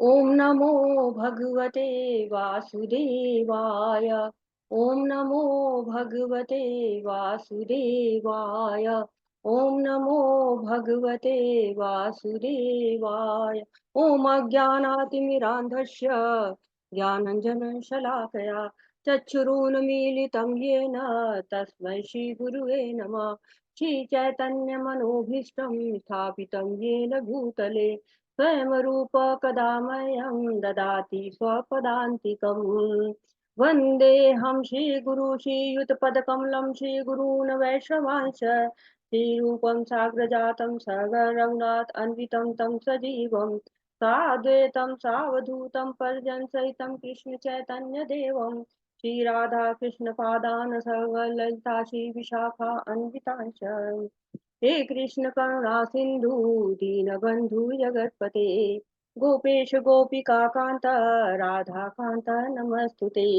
ओम नमो भगवते वासुदेवाय। ओम नमो भगवते वासुदेवाय। ओम नमो भगवते वासुदेवाय। ओम अज्ञानातिमिरान्धस्य ज्ञानञ्जनशलाकया चक्षुरुन्मीलितं येन तस्मै श्रीगुरुवे नमः। श्रीचैतन्यमनोभीष्टं स्थापितं येन भूतले स्वयं रूप कदा मह्यं ददाति स्वपदान्तिकम्। वन्देऽहं श्रीगुरु श्रीयुतपदकमलं श्रीगुरून् वैष्णवांश्च श्रीरूपं साग्रजातं सगरघुनाथ अन्वितं तं सजीवं साद्वैतं सावधूतं परिजनसहितं कृष्ण चैतन्य देवं श्रीराधा कृष्ण पादान् सर्वललिता श्री विशाखा अन्वितांश्च। हे कृष्ण करुणा सिंधु दीनबंधु जगतपते गोपेश गोपिका कांत राधा कांत नमस्तुते।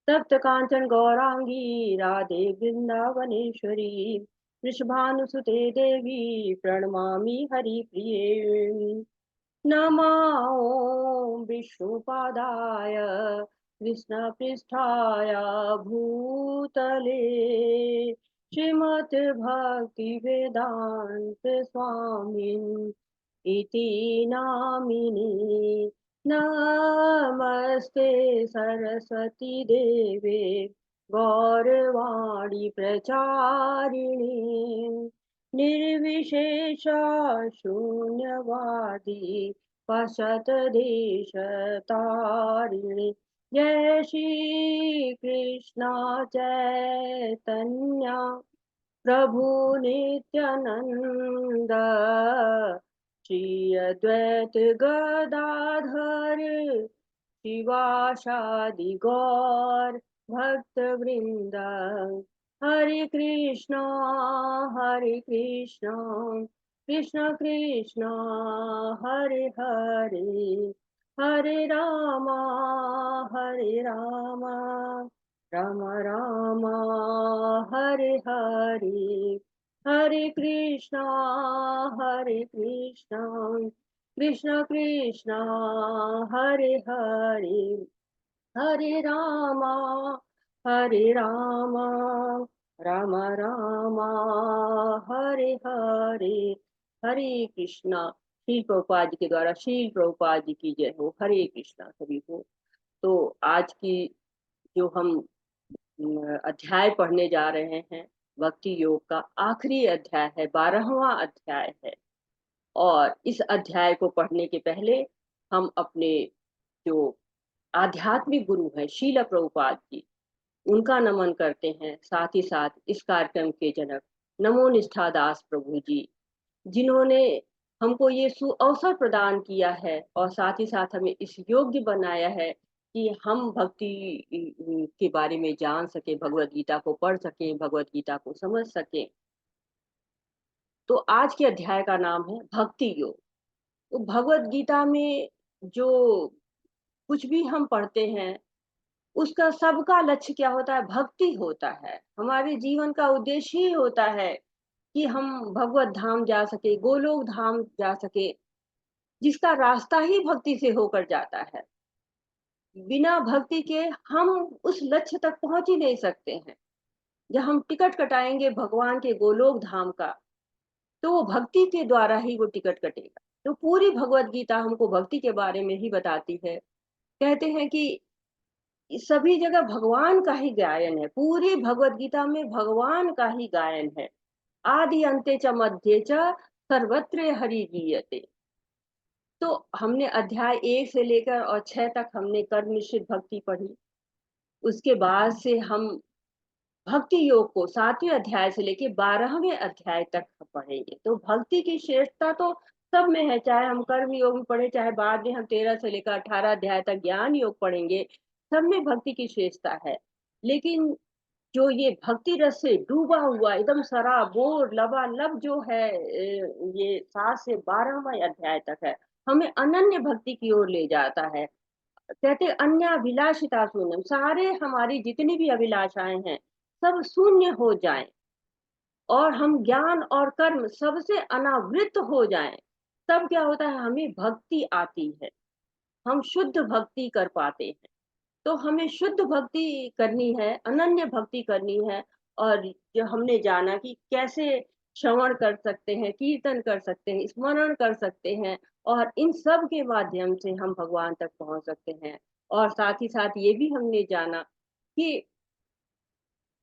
तप्त कांचन गौरांगी राधे वृंदावनेश्वरी वृषभानुसुते देवी प्रणमामि हरिप्रिये। नमो विष्णुपादाय कृष्णपृष्ठाय भूतले श्रीमद्भक्तिवेदान्त स्वामिन् इति नामिने। नमस्ते सरस्वती देवे गौरवाणी प्रचारिणे निर्विशेष शून्यवादी पशतदेशतारिणे। जय श्री कृष्ण चैतन्य प्रभु नित्यानंद श्री अद्वैत गदाधर शिवासादि गौर भक्त वृंद। हरे कृष्णा कृष्ण कृष्ण हरे हरे हरे राम राम राम हरे हरे। हरे कृष्णा कृष्ण कृष्ण हरे हरे हरे राम राम राम हरे हरे। हरे कृष्णा। श्री प्रभुपाद जी के द्वारा श्री प्रभुपाद जी की जय हो। हरे कृष्णा सभी को। तो आज की जो हम अध्याय पढ़ने जा रहे हैं, भक्ति योग का आखिरी अध्याय है, 12वां अध्याय है। और इस अध्याय को पढ़ने के पहले हम अपने जो आध्यात्मिक गुरु हैं शील प्रभुपाद जी, उनका नमन करते हैं। साथ ही साथ इस कार्यक्रम के जनक नमो निष्ठा दास प्रभु जी, जिन्होंने हमको ये सुअवसर प्रदान किया है और साथ ही साथ हमें इस योग्य बनाया है कि हम भक्ति के बारे में जान सके, भगवत गीता को पढ़ सकें, भगवत गीता को समझ सकें। तो आज के अध्याय का नाम है भक्ति योग। तो भगवत गीता में जो कुछ भी हम पढ़ते हैं, उसका सबका लक्ष्य क्या होता है? भक्ति होता है। हमारे जीवन का उद्देश्य ही होता है कि हम भगवत धाम जा सके, गोलोक धाम जा सके, जिसका रास्ता ही भक्ति से होकर जाता है। बिना भक्ति के हम उस लक्ष्य तक पहुंच ही नहीं सकते हैं। जब हम टिकट कटाएंगे भगवान के गोलोक धाम का, तो वो भक्ति के द्वारा ही वो टिकट कटेगा। तो पूरी भगवत गीता हमको भक्ति के बारे में ही बताती है। कहते हैं कि सभी जगह भगवान का ही गायन है, पूरी भगवत गीता में भगवान का ही गायन है। आदि अंते च मध्ये च सर्वत्र हरि गीयते। तो हमने अध्याय 1 से लेकर और 6 तक हमने कर्म निश्चित भक्ति पढ़ी। उसके बाद से हम भक्ति योग को 7वें अध्याय से लेकर 12वें अध्याय तक पढ़ेंगे। तो भक्ति की श्रेष्ठता तो सब में है, चाहे हम कर्म योग में पढ़े, चाहे बाद में हम 13 से लेकर 18 अध्याय तक ज्ञान योग पढ़ेंगे, सब में भक्ति की श्रेष्ठता है। लेकिन जो ये भक्ति रस से डूबा हुआ एकदम सराबोर लबालब जो है, ये 7 से 12वां अध्याय तक है, हमें अनन्य भक्ति की ओर ले जाता है। कहते अन्य अभिलाषिता शून्यम, सारे हमारी जितनी भी अभिलाषाएं हैं सब शून्य हो जाएं और हम ज्ञान और कर्म सबसे अनावृत हो जाएं। तब क्या होता है? हमें भक्ति आती है। हम शुद्ध भक्ति कर पाते हैं। तो हमें शुद्ध भक्ति करनी है, अनन्य भक्ति करनी है। और जो हमने जाना कि कैसे श्रवण कर सकते हैं, कीर्तन कर सकते हैं, स्मरण कर सकते हैं, और इन सब के माध्यम से हम भगवान तक पहुँच सकते हैं। और साथ ही साथ ये भी हमने जाना कि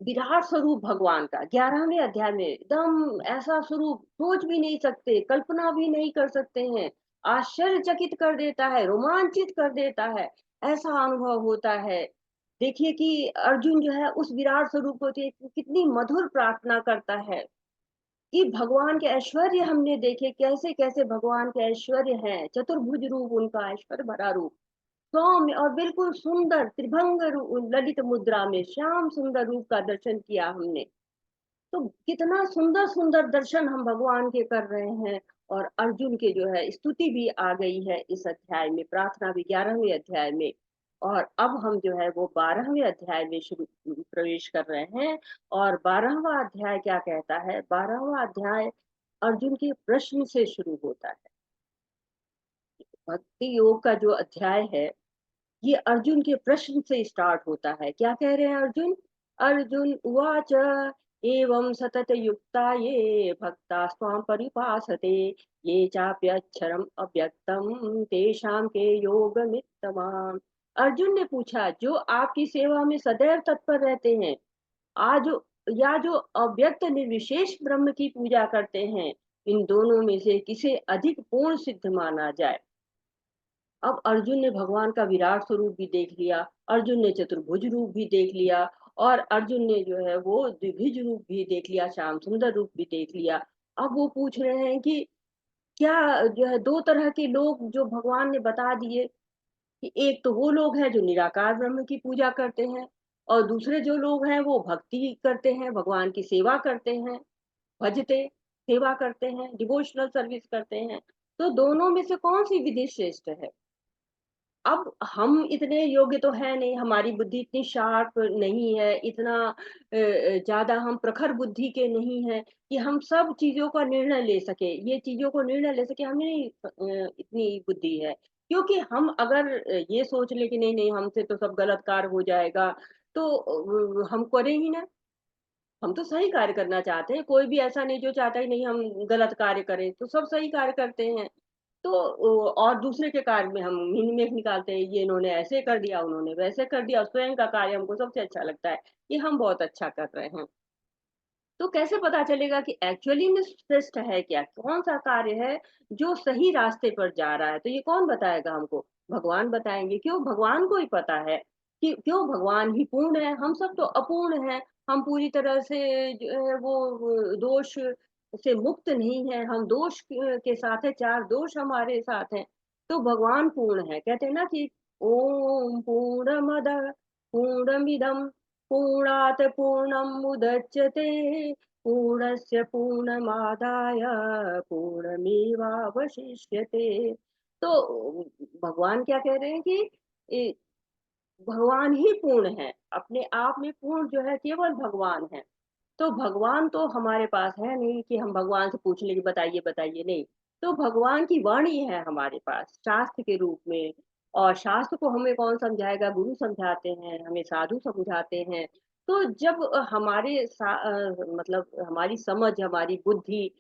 विराट स्वरूप भगवान का 11वें अध्याय में एकदम ऐसा स्वरूप सोच भी नहीं सकते, कल्पना भी नहीं कर सकते हैं। आश्चर्यचकित कर देता है, रोमांचित कर देता है, ऐसा अनुभव होता है। देखिए कि अर्जुन जो है उस विराट स्वरूप को देख के कितनी मधुर प्रार्थना करता है कि भगवान के ऐश्वर्य हमने देखे, कैसे-कैसे भगवान के ऐश्वर्य हैं, चतुर्भुज रूप उनका, ऐश्वर्य भरा रूप। सौम्य और बिल्कुल सुंदर त्रिभंग ललित मुद्रा में श्याम सुंदर रूप का दर्शन किया हमने। तो कितना सुंदर सुंदर दर्शन हम भगवान के कर रहे हैं। और अर्जुन के जो है स्तुति भी आ गई है इस अध्याय में, प्रार्थना भी 11वें अध्याय में। और अब हम जो है वो 12वें अध्याय में शुरू प्रवेश कर रहे हैं। और 12वां अध्याय क्या कहता है? 12वां अध्याय अर्जुन के प्रश्न से शुरू होता है। भक्ति योग का जो अध्याय है ये अर्जुन के प्रश्न से स्टार्ट होता है। क्या कह रहे हैं अर्जुन? अर्जुन उवाच एवं सतत युक्ता ये भक्ता स्वाम परिपासते ये चाप्यक्षरम अव्यक्तम तेषां के योगमित्तमाम्। अर्जुन ने पूछा, जो आपकी सेवा में सदैव तत्पर रहते हैं, आज या जो अव्यक्त निर्विशेष ब्रह्म की पूजा करते हैं, इन दोनों में से किसे अधिक पूर्ण सिद्ध माना जाए? अब अर्जुन ने भगवान का विराट स्वरूप भी देख लिया, अर्जुन ने चतुर्भुज रूप भी देख लिया, और अर्जुन ने जो है वो द्विभुज रूप भी देख लिया, श्याम सुंदर रूप भी देख लिया। अब वो पूछ रहे हैं कि क्या जो है 2 तरह के लोग जो भगवान ने बता दिए कि एक तो वो लोग हैं जो निराकार ब्रह्म की पूजा करते हैं, और दूसरे जो लोग हैं वो भक्ति करते हैं, भगवान की सेवा करते हैं, भजते, सेवा करते हैं, डिवोशनल सर्विस करते हैं। तो दोनों में से कौन-सी विधि श्रेष्ठ है? अब हम इतने योग्य तो हैं नहीं, हमारी बुद्धि इतनी शार्प नहीं है, इतना ज़्यादा हम प्रखर बुद्धि के नहीं हैं कि हम सब चीज़ों का निर्णय ले सकें। ये चीज़ों को निर्णय ले सकें, हमें नहीं इतनी बुद्धि है। क्योंकि हम अगर ये सोच लें कि नहीं-नहीं हमसे तो सब गलत कार्य हो जाएगा, तो हम करें ही ना। हम तो सही कार्य करना चाहते हैं, कोई भी ऐसा नहीं जो चाहता है नहीं हम गलत कार्य करें, तो सब सही कार्य करते हैं। तो और दूसरे के कार्य में हम मीन-मेख निकालते हैं, ये इन्होंने ऐसे कर दिया, उन्होंने वैसे कर दिया, और स्वयं का कार्य हमको सबसे अच्छा लगता है कि हम बहुत अच्छा कर रहे हैं। तो कैसे पता चलेगा कि एक्चुअली में श्रेष्ठ है क्या? कौन-सा कार्य है जो सही रास्ते पर जा रहा है? तो ये कौन बताएगा हमको? भगवान बताएँगे। क्यों? भगवान को ही पता है कि क्यों भगवान ही पूर्ण है, हम सब तो अपूर्ण हैं। हम पूरी तरह से जो है वो दोष से मुक्त नहीं हैं, हम दोष के साथ हैं, 4 दोष हमारे साथ हैं। तो भगवान पूर्ण है। कहते हैं ना कि ओम पूर्णमदः पूर्णमिदं पूर्णात् पूर्णमुदच्यते पूर्णस्य पूर्णमादाय पूर्णमेवावशिष्यते। तो भगवान क्या कह रहे हैं कि ए, भगवान ही पूर्ण है, अपने आप में पूर्ण जो है केवल भगवान है। तो भगवान तो हमारे पास है नहीं कि हम भगवान से पूछ लें कि बताइए, बताइए, नहीं। तो भगवान की वाणी है हमारे पास शास्त्र के रूप में। और शास्त्र को हमें कौन समझाएगा? गुरु समझाते हैं, हमें साधु समझाते हैं। तो जब मतलब हमारी समझ, हमारी बुद्धि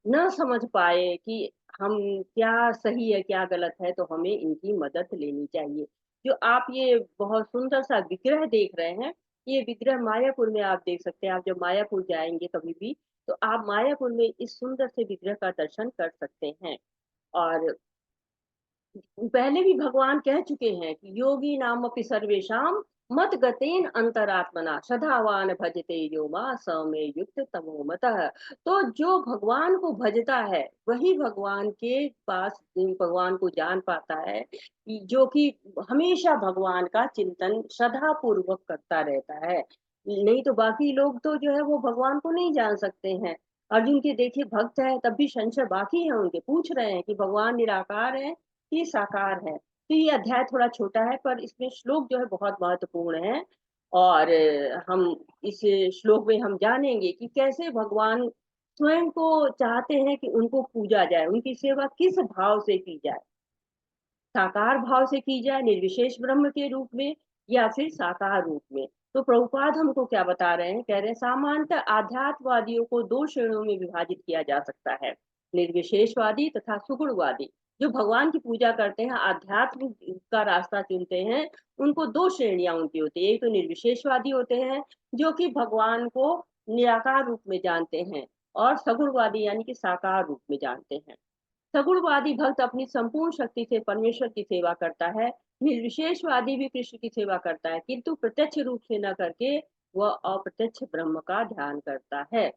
न समझ पाए कि हम क्या सही है, क्या गलत है, तो हमें इनकी मदद लेनी चाहिए। जो आप ये बहुत सुंदर सा विग्रह देख रहे हैं, ये विग्रह मायापुर में आप देख सकते हैं। आप जब मायापुर जाएँगे कभी भी, तो आप मायापुर में इस सुंदर से विग्रह का दर्शन कर सकते हैं। और पहले भी भगवान कह चुके हैं कि योगी नामपि सर्वेषां मत गतेन अंतरात्मना श्रद्धावान भजते यो मां स मे युक्त तमो मतः। तो जो भगवान को भजता है वही भगवान के पास भगवान को जान पाता है, जो कि हमेशा भगवान का चिंतन श्रद्धा पूर्वक करता रहता है। नहीं तो बाकी लोग तो जो है वो भगवान को नहीं जान सकते हैं। अर्जुन के देखिए भक्त है तब भी संशय बाकी है, उनके पूछ रहे हैं कि भगवान निराकार है, ये साकार है। तो ये अध्याय थोड़ा छोटा है पर इसमें श्लोक जो है बहुत महत्वपूर्ण है। और हम इस श्लोक में हम जानेंगे कि कैसे भगवान स्वयं को चाहते हैं कि उनको पूजा जाए, उनकी सेवा किस भाव से की जाए। साकार भाव से की जाए निर्विशेष ब्रह्म के रूप में या फिर साकार रूप में। तो प्रभुपाद हमको क्या बता रहे हैं, कह रहे हैं सामान्यतः आध्यात्मवादियों को दो श्रेणियों में विभाजित किया जा सकता है, निर्विशेषवादी तथा सुगुणवादी। जो भगवान की पूजा करते हैं, आध्यात्म का रास्ता चुनते हैं, उनको दो श्रेणियां उनकी होती है। एक तो निर्विशेषवादी होते हैं जो कि भगवान को निराकार रूप में जानते हैं, और सगुणवादी यानी कि साकार रूप में जानते हैं। सगुणवादी भक्त अपनी संपूर्ण शक्ति से परमेश्वर की सेवा करता है। निर्विशेषवादी भी कृष्ण की सेवा करता है, किंतु प्रत्यक्ष रूप से न करके वह अप्रत्यक्ष ब्रह्म का ध्यान करता है।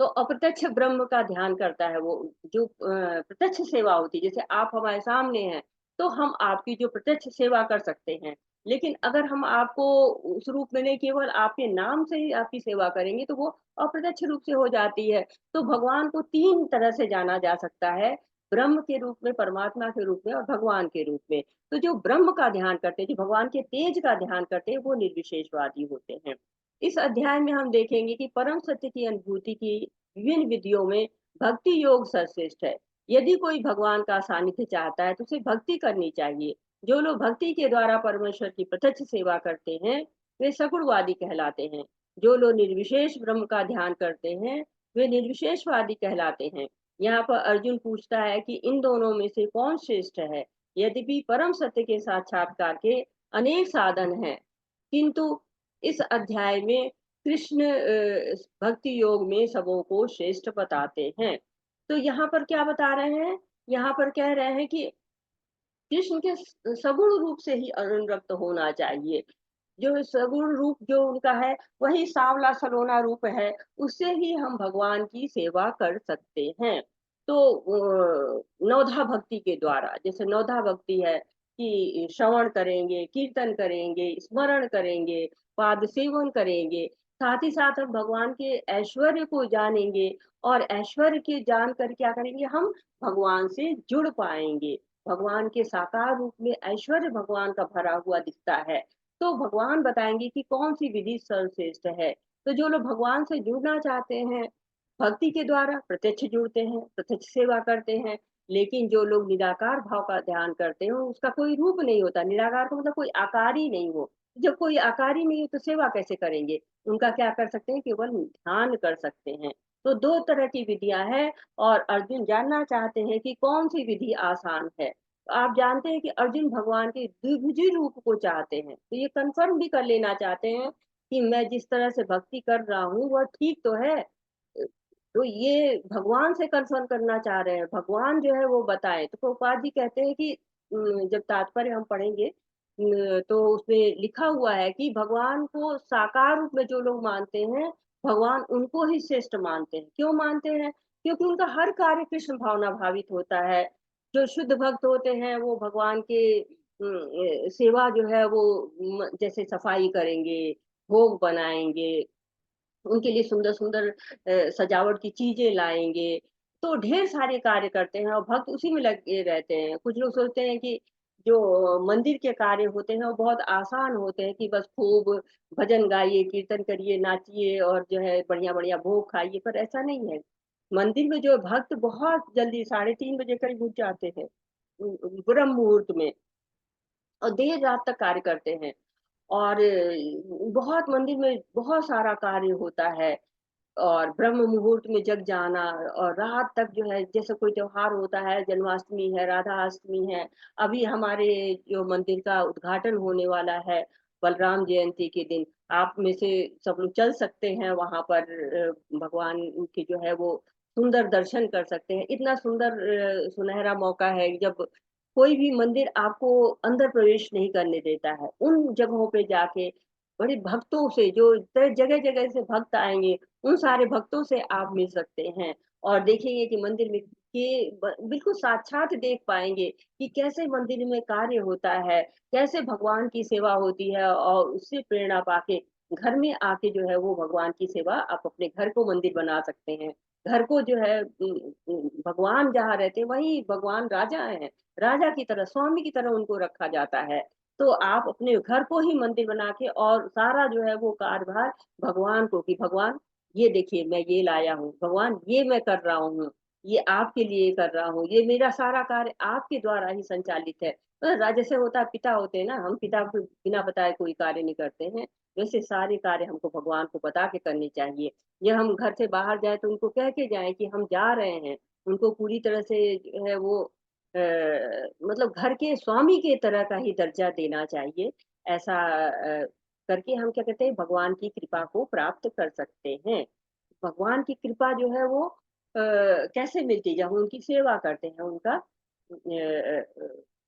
तो अप्रत्यक्ष ब्रह्म का ध्यान करता है वो। जो प्रत्यक्ष सेवा होती है, जैसे आप हमारे सामने हैं तो हम आपकी जो प्रत्यक्ष सेवा कर सकते हैं, लेकिन अगर हम आपको उस रूप में नहीं, केवल आपके नाम से ही आपकी सेवा करेंगे तो वो अप्रत्यक्ष रूप से हो जाती है। तो भगवान को तीन तरह से जाना जा सकता है, ब्रह्म के रूप में, परमात्मा के रूप में और भगवान के रूप में। तो जो ब्रह्म का ध्यान करते हैं, जो भगवान के तेज का ध्यान करते हैं, वो निर्विशेषवादी होते हैं। इस अध्याय में हम देखेंगे कि परम सत्य की अनुभूति की विभिन्न विधियों में भक्ति योग सर्वश्रेष्ठ है। यदि कोई भगवान का सानिध्य चाहता है तो उसे भक्ति करनी चाहिए। जो लोग भक्ति के द्वारा परमेश्वर की प्रत्यक्ष सेवा करते हैं वे सगुणवादी कहलाते हैं। जो लोग निर्विशेष ब्रह्म का ध्यान करते हैं वे निर्विशेषवादी कहलाते हैं। यहाँ पर अर्जुन पूछता है कि इन दोनों में से कौन श्रेष्ठ है। यद्यपि परम सत्य के साक्षात्कार के अनेक साधन हैं, किंतु इस अध्याय में कृष्ण भक्ति योग में सबों को श्रेष्ठ बताते हैं। तो यहाँ पर क्या बता रहे हैं, यहाँ पर कह रहे हैं कि कृष्ण के सगुण रूप से ही अनुरक्त होना चाहिए। जो सगुण रूप जो उनका है वही सांवला सलोना रूप है, उससे ही हम भगवान की सेवा कर सकते हैं। तो नवधा भक्ति के द्वारा, जैसे नवधा भक्ति है कि श्रवण करेंगे, कीर्तन करेंगे, स्मरण करेंगे, पाद सेवन करेंगे, साथ ही साथ हम भगवान के ऐश्वर्य को जानेंगे, और ऐश्वर्य के जानकर क्या करेंगे, हम भगवान से जुड़ पाएंगे। भगवान के साकार रूप में ऐश्वर्य भगवान का भरा हुआ दिखता है। तो भगवान बताएंगे कि कौन सी विधि सर्वश्रेष्ठ है। तो जो लोग भगवान से जुड़ना चाहते हैं भक्ति के द्वारा प्रत्यक्ष जुड़ते हैं, प्रत्यक्ष सेवा करते हैं। लेकिन जो लोग निराकार भाव का ध्यान करते हैं उसका कोई रूप नहीं होता, निराकार का मतलब कोई आकार ही नहीं हो। जब कोई आकार ही नहीं हो तो सेवा कैसे करेंगे। उनका क्या कर सकते हैं, केवल ध्यान कर सकते हैं। तो दो तरह की विधियां हैं, और अर्जुन जानना चाहते हैं कि कौन सी विधि आसान है। आप जानते हैं कि अर्जुन भगवान के द्विभुजी रूप को चाहते हैं, तो ये कंफर्म भी कर लेना चाहते हैं कि मैं जिस तरह से भक्ति कर रहा हूँ वह ठीक तो है। तो ये भगवान से कंफर्म करना चाह रहे हैं, भगवान जो है वो बताए। तो प्रभुपाद जी कहते हैं कि जब तात्पर्य हम पढ़ेंगे तो उसमें लिखा हुआ है कि भगवान को साकार रूप में जो लोग मानते हैं भगवान उनको ही श्रेष्ठ मानते हैं। क्यों मानते हैं, क्योंकि उनका हर कार्य कृष्ण भावना भावित होता है। जो शुद्ध भक्त होते हैं वो भगवान के सेवा जो है वो जैसे सफाई करेंगे, भोग बनाएंगे, उनके लिए सुंदर सुंदर सजावट की चीजें लाएंगे। तो ढेर सारे कार्य करते हैं और भक्त उसी में लगे रहते हैं। कुछ लोग सोचते हैं कि जो मंदिर के कार्य होते हैं वो बहुत आसान होते हैं, कि बस खूब भजन गाइए, कीर्तन करिए, नाचिए और जो है बढ़िया बढ़िया भोग खाइए, पर ऐसा नहीं है। मंदिर में जो भक्त बहुत जल्दी 3:30 बजे करीब उठ जाते हैं ब्रह्म मुहूर्त में, और देर रात तक कार्य करते हैं। और बहुत मंदिर में बहुत सारा कार्य होता है, और ब्रह्म मुहूर्त में जग जाना, और रात तक जो है, जैसे कोई त्योहार होता है, जन्माष्टमी है, राधा अष्टमी है, अभी हमारे जो मंदिर का उद्घाटन होने वाला है बलराम जयंती के दिन, आप में से सब लोग चल सकते हैं वहां पर, भगवान के जो है वो सुंदर दर्शन कर सकते हैं। इतना सुंदर सुनहरा मौका है जब कोई भी मंदिर आपको अंदर प्रवेश नहीं करने देता है। उन जगहों पे जाके बड़े भक्तों से, जो जगह जगह से भक्त आएंगे, उन सारे भक्तों से आप मिल सकते हैं, और देखेंगे कि मंदिर में बिल्कुल साक्षात देख पाएंगे कि कैसे मंदिर में कार्य होता है, कैसे भगवान की सेवा होती है, और उससे प्रेरणा पाके घर में आके जो है वो भगवान की सेवा आप अपने घर को मंदिर बना सकते हैं। घर को जो है भगवान जहाँ रहते हैं वही भगवान राजा हैं, राजा की तरह, स्वामी की तरह उनको रखा जाता है। तो आप अपने घर को ही मंदिर बना के, और सारा जो है वो कार्यभार भगवान को, कि भगवान ये देखिए मैं ये लाया हूँ, भगवान ये मैं कर रहा हूँ, ये आपके लिए कर रहा हूँ, ये मेरा सारा कार्य आपके द्वारा ही संचालित है। जैसे होता है पिता होते हैं ना, हम पिता को बिना बताए कोई कार्य नहीं करते हैं, वैसे सारे कार्य हमको भगवान को बता के करने चाहिए। या हम घर से बाहर जाएँ तो उनको कह के जाएँ कि हम जा रहे हैं, उनको पूरी तरह से जो है वो मतलब घर के स्वामी के तरह का ही दर्जा देना चाहिए। ऐसा करके हम क्या कहते हैं भगवान की कृपा को प्राप्त कर सकते हैं। भगवान की कृपा जो है वो कैसे मिलती है? जब हम उनकी सेवा करते हैं, उनका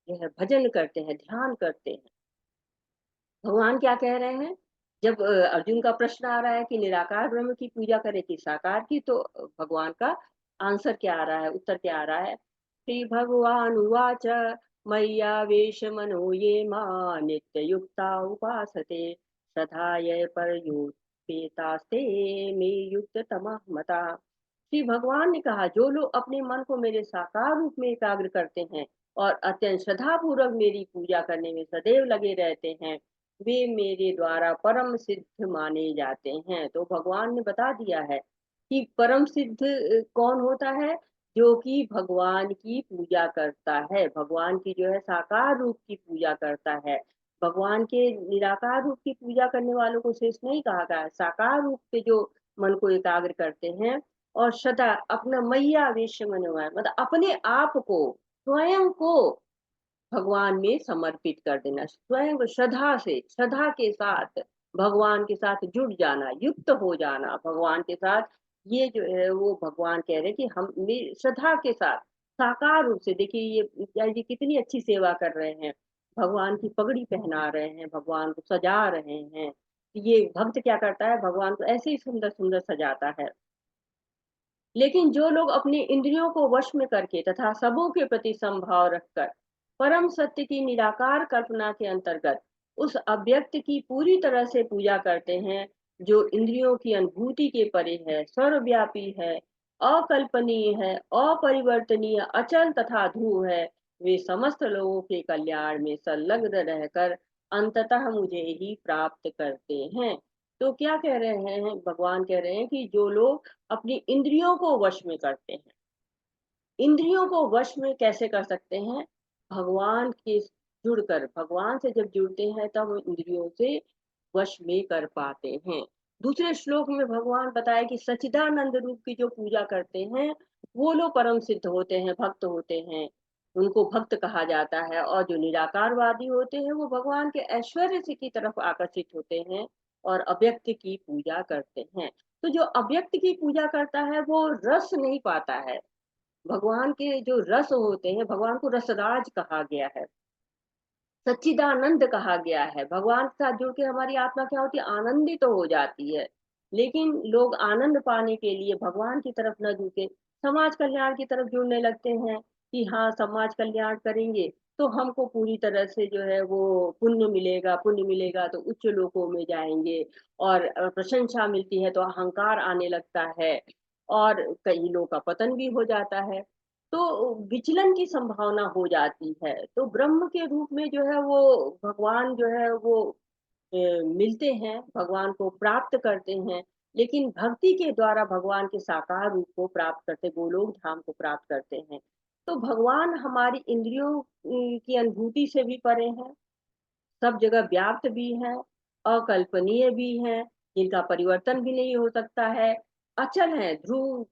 जो है भजन करते हैं, ध्यान करते हैं। भगवान क्या कह रहे हैं? जब अर्जुन का प्रश्न आ रहा है कि निराकार ब्रह्म की पूजा करें कि साकार की, तो भगवान का आंसर क्या आ रहा है, उत्तर क्या आ रहा है? श्री भगवान उवाच मय्यावेश मनो ये मा नित्ययुक्ता उपासते श्रद्धायै परयोपेतास्ते मे युक्ततमः मता। श्री भगवान ने कहा, जो लोग अपने मन को मेरे साकार रूप में एकाग्र करते हैं और अत्यंत श्रद्धा पूर्वक मेरी पूजा करने में सदैव लगे रहते हैं, वे मेरे द्वारा परम सिद्ध माने जाते हैं। तो भगवान ने बता दिया है कि परम सिद्ध कौन होता है? जो कि भगवान की पूजा करता है, भगवान की जो है साकार रूप की पूजा करता है। भगवान के निराकार रूप की पूजा करने वालों को शेष नहीं कहा गया है, साकार रूप पे जो मन को एकाग्र करते हैं और सदा अपना मैयावेश मनोय मतलब अपने आप को, स्वयं को भगवान में समर्पित कर देना, स्वयं श्रद्धा से, श्रद्धा के साथ भगवान के साथ जुड़ जाना, युक्त हो जाना भगवान के साथ। ये जो है वो भगवान कह रहे हैं कि हम श्रद्धा के साथ साकार रूप से देखिए ये कितनी अच्छी सेवा कर रहे हैं, भगवान की पगड़ी पहना रहे हैं, भगवान को सजा रहे हैं। ये भक्त क्या करता है, भगवान को ऐसे ही सुंदर सुंदर सजाता है। लेकिन जो लोग अपनी इंद्रियों को वश में करके तथा सबों के प्रति समभाव रखकर परम सत्य की निराकार कल्पना के अंतर्गत उस अव्यक्त की पूरी तरह से पूजा करते हैं, जो इंद्रियों की अनुभूति के परे है, सर्वव्यापी है, अकल्पनीय है, अपरिवर्तनीय, अचल तथा ध्रुव है, वे समस्त लोगों के कल्याण में संलग्न रहकर अंततः मुझे ही प्राप्त करते हैं। तो क्या कह रहे हैं, भगवान कह रहे हैं कि जो लोग अपनी इंद्रियों को वश में करते हैं, इंद्रियों को वश में कैसे कर सकते हैं? भगवान के जुड़कर, भगवान से जब जुड़ते हैं तब वो इंद्रियों से वश में कर पाते हैं। दूसरे श्लोक में भगवान बताए कि सच्चिदानंद रूप की जो पूजा करते हैं, वो लोग परम सिद्ध होते हैं, भक्त होते हैं, उनको भक्त कहा जाता है। और जो निराकारवादी होते हैं वो भगवान के ऐश्वर्य से की तरफ आकर्षित होते हैं और अव्यक्त की पूजा करते हैं। तो जो अव्यक्त की पूजा करता है वो रस नहीं पाता है। भगवान के जो रस होते हैं, भगवान को रसराज कहा गया है, सच्चिदानंद कहा गया है। भगवान के साथ जुड़ के हमारी आत्मा क्या होती है, आनंदित तो हो जाती है। लेकिन लोग आनंद पाने के लिए भगवान की तरफ न जुड़ के समाज कल्याण की तरफ जुड़ने लगते हैं कि हाँ समाज कल्याण करेंगे तो हमको पूरी तरह से जो है वो पुण्य मिलेगा, पुण्य मिलेगा तो उच्च लोकों में जाएंगे। और प्रशंसा मिलती है तो अहंकार आने लगता है और कई लोगों का पतन भी हो जाता है। तो विचलन की संभावना हो जाती है। तो ब्रह्म के रूप में जो है वो भगवान जो है वो मिलते हैं, भगवान को प्राप्त करते हैं। लेकिन भक्ति के द्वारा भगवान के साकार रूप को प्राप्त करते, गोलोक धाम को प्राप्त करते हैं। तो भगवान हमारी इंद्रियों की अनुभूति से भी परे हैं, सब जगह व्याप्त भी हैं, अकल्पनीय भी हैं, जिनका परिवर्तन भी नहीं हो सकता है, अचल हैं, ध्रुव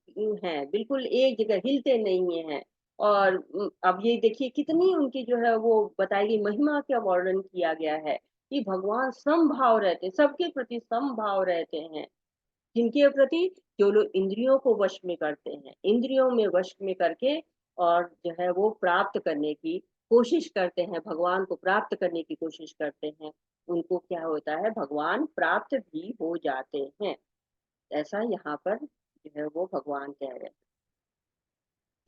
हैं, बिल्कुल एक जगह हिलते नहीं हैं। और अब ये देखिए कितनी उनकी जो है वो बताई गई महिमा का वर्णन किया गया है कि भगवान समभाव रहते हैं, सबके प्रति समभाव रहते हैं। किनके प्रति? जो लोग इंद्रियों को वश में करते हैं, इंद्रियों में वश में करके और जो है वो प्राप्त करने की कोशिश करते हैं, भगवान को प्राप्त करने की कोशिश करते हैं, उनको क्या होता है, भगवान प्राप्त भी हो जाते हैं। ऐसा यहाँ पर जो है वो भगवान कह रहे हैं।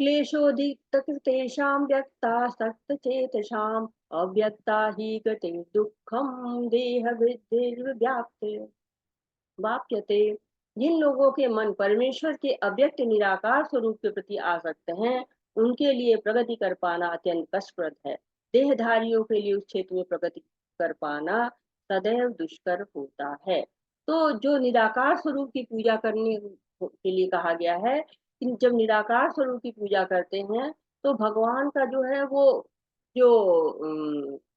क्लेशोदितकृतेषां व्यक्तासक्तचेतसाम् अव्यक्ता हि गतिर्दुःखं देहवृद्धिर्व्याप्ते वाप्यते। जिन लोगों के मन परमेश्वर के अव्यक्त निराकार स्वरूप के प्रति आसक्त हैं, उनके लिए प्रगति कर पाना अत्यंत कष्टप्रद है। देहधारियों के लिए उस क्षेत्र में प्रगति कर पाना सदैव दुष्कर होता है। तो जो निराकार स्वरूप की पूजा करने के लिए कहा गया है जब निराकार स्वरूप की पूजा करते हैं तो भगवान का जो है वो जो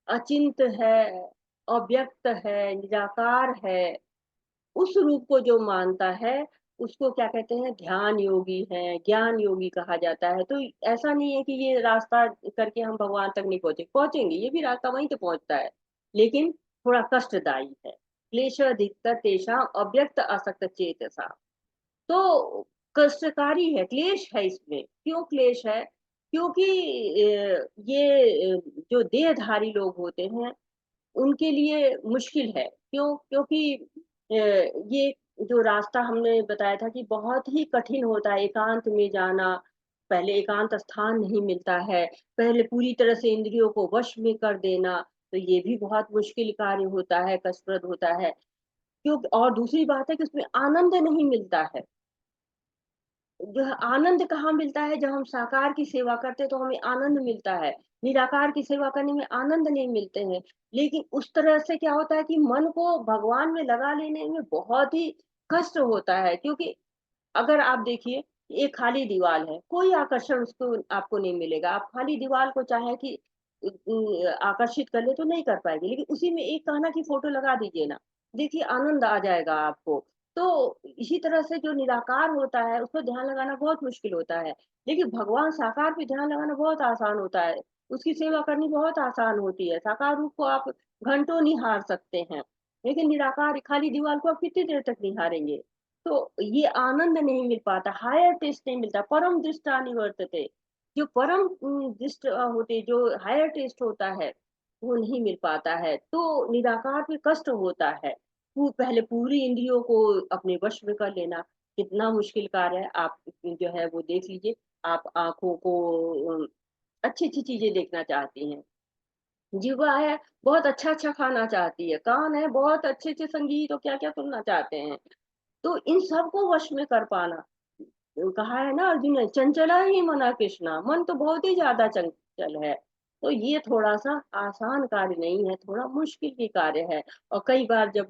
अचिंत है, अव्यक्त है, निराकार है, उस रूप को जो मानता है उसको क्या कहते हैं, ध्यान योगी है, ज्ञान योगी कहा जाता है। तो ऐसा नहीं है कि ये रास्ता करके हम भगवान तक नहीं पहुंचेंगे, ये भी रास्ता वहीं तक पहुंचता है, लेकिन थोड़ा कष्टदायी है। क्लेश अधिकतर तेषां अव्यक्त असक्त चेतसा। तो कष्टकारी है, क्लेश है इसमें। क्यों क्लेश है? क्योंकि ये जो देहधारी लोग होते हैं उनके लिए मुश्किल है। क्यों? क्योंकि ये जो रास्ता हमने बताया था कि बहुत ही कठिन होता है, एकांत में जाना, पहले एकांत स्थान नहीं मिलता है, पहले पूरी तरह से इंद्रियों को वश में कर देना, तो ये भी बहुत मुश्किल कार्य होता है, कष्टप्रद होता है। क्यों? और दूसरी बात है कि उसमें आनंद नहीं मिलता है। जो है आनंद कहाँ मिलता है? जब हम साकार की सेवा करते हैं तो हमें आनंद मिलता है, निराकार की सेवा करने में आनंद नहीं मिलते हैं। लेकिन उस तरह से क्या होता है कि मन को भगवान में लगा लेने में बहुत ही कष्ट होता है। क्योंकि अगर आप देखिए, एक खाली दीवार है, कोई आकर्षण उसको आपको नहीं मिलेगा। आप खाली दीवार को चाहे कि आकर्षित कर ले तो नहीं कर पाएंगे, लेकिन उसी में एक कान्हा की फोटो लगा दीजिए ना, देखिए आनंद आ जाएगा आपको। तो इसी तरह से जो निराकार होता है उसको ध्यान लगाना बहुत मुश्किल होता है, लेकिन भगवान साकार पे ध्यान लगाना बहुत आसान होता है। उसकी सेवा करनी बहुत आसान होती है। साकार रूप को आप घंटों निहार सकते हैं, लेकिन निराकार खाली दीवार को आप कितनी देर तक निहारेंगे? तो ये आनंद नहीं मिल पाता, हायर टेस्ट नहीं मिलता, परम दृष्टा निवर्तते। जो परम दृष्ट होते, जो हायर टेस्ट होता है, वो नहीं मिल पाता है। तो निराकार पे कष्ट होता है। पहले पूरी इंद्रियों को अपने वश में कर लेना कितना मुश्किल कार्य है। आप जो है वो देख लीजिए, आप आंखों को अच्छी अच्छी चीजें देखना चाहती हैं, जीवा है बहुत अच्छा अच्छा खाना चाहती है, कान है बहुत अच्छे अच्छे संगीत और क्या क्या सुनना चाहते हैं। तो इन सबको वश में कर पाना, कहा है ना अर्जुन ने, चंचला ही मना कृष्णा, मन तो बहुत ही ज्यादा चंचल है। तो ये थोड़ा सा आसान कार्य नहीं है, थोड़ा मुश्किल भी कार्य है। और कई बार जब